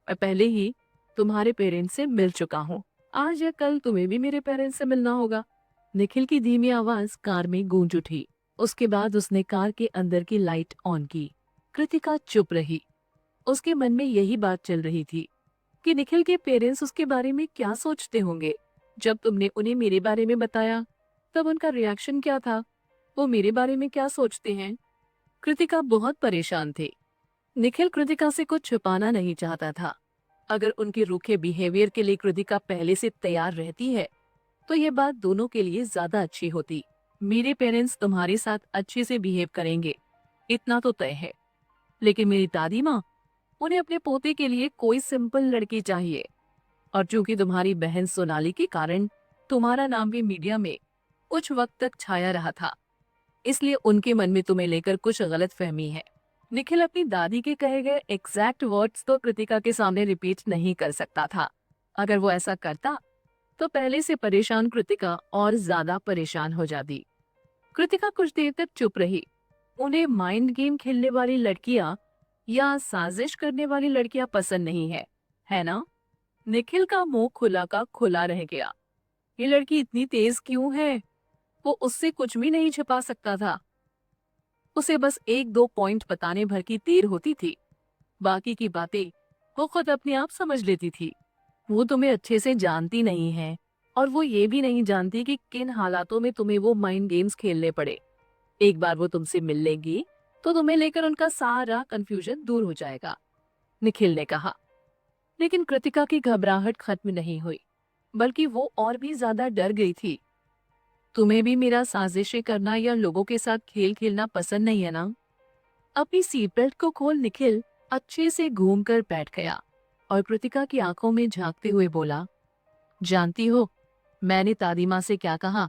मैं पहले ही तुम्हारे पेरेंट्स से मिल चुका हूँ। आज या कल तुम्हें भी मेरे पेरेंट्स से मिलना होगा। निखिल की धीमी आवाज कार में गूंज उठी। उसके बाद उसने कार के अंदर की लाइट ऑन की। कृतिका चुप रही। उसके मन में यही बात चल रही थी कि निखिल के पेरेंट्स उसके बारे में क्या सोचते होंगे। जब तुमने उन्हें मेरे बारे में बताया तब उनका रिएक्शन क्या था? वो मेरे बारे में क्या सोचते हैं? कृतिका बहुत परेशान थी। निखिल कृतिका से कुछ छुपाना नहीं चाहता था। अगर उनके रूखे बिहेवियर के लिए कृतिका पहले से तैयार रहती है तो ये बात दोनों के लिए ज्यादा अच्छी होती। मेरे पेरेंट्स तुम्हारे साथ अच्छे से बिहेव करेंगे, इतना तो तय है। लेकिन मेरी दादी माँ, उन्हें अपने पोते के लिए कोई सिंपल लड़की चाहिए। और चूंकि तुम्हारी बहन सोनाली के कारण तुम्हारा नाम भी मीडिया में कुछ वक्त तक छाया रहा था, इसलिए उनके मन में तुम्हें लेकर कुछ गलत फहमी है। निखिल अपनी दादी के कहे गए एग्जैक्ट वर्ड्स तो कृतिका के सामने रिपीट नहीं कर सकता था। अगर वो ऐसा करता तो पहले से परेशान कृतिका और ज्यादा परेशान हो जाती। कृतिका कुछ देर तक चुप रही। उन्हें माइंड गेम खेलने वाली लड़कियां या साजिश करने वाली लड़कियां पसंद नहीं है ना? निखिल का मुंह खुला का खुला रह गया। ये लड़की इतनी तेज क्यों है? वो उससे कुछ भी नहीं छिपा सकता था। उसे बस 1-2 पॉइंट बताने भर की देर होती थी। बाकी की बातें वो खुद अपने आप समझ लेती थी। वो तुम्हें अच्छे से जानती नहीं है और वो ये भी नहीं जानती कि किन हालातों में तुम्हें वो माइंड गेम्स खेलने पड़े। एक बार वो तुमसे मिल लेंगी तो तुम्हें लेकर उनका सारा कंफ्यूजन दूर हो जाएगा, निखिल ने कहा। लेकिन कृतिका की घबराहट खत्म नहीं हुई, बल्कि वो और भी ज्यादा डर गई थी। तुम्हें भी मेरा साजिशें करना या लोगों के साथ खेल खेलना पसंद नहीं है ना? अपनी सीट बेल्ट को खोल निखिल अच्छे से घूमकर बैठ गया और कृतिका की आंखों में झांकते हुए बोला, जानती हो मैंने दादी माँ से क्या कहा?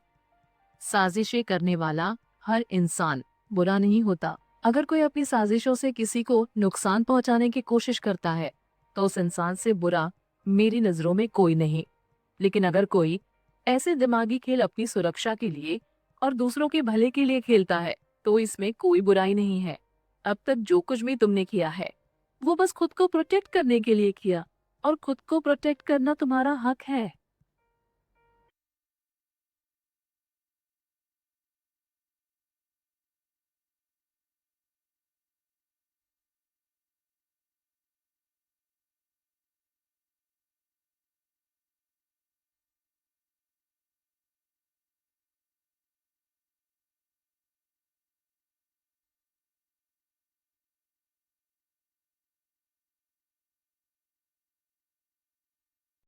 साजिशें करने वाला हर इंसान बुरा नहीं होता। अगर कोई अपनी साजिशों से किसी को नुकसान पहुंचाने की कोशिश करता है तो उस इंसान से बुरा मेरी नजरों में कोई नहीं। लेकिन अगर कोई ऐसे दिमागी खेल अपनी सुरक्षा के लिए और दूसरों के भले के लिए खेलता है तो इसमें कोई बुराई नहीं है। अब तक जो कुछ भी तुमने किया है वो बस खुद को प्रोटेक्ट करने के लिए किया, और खुद को प्रोटेक्ट करना तुम्हारा हक है।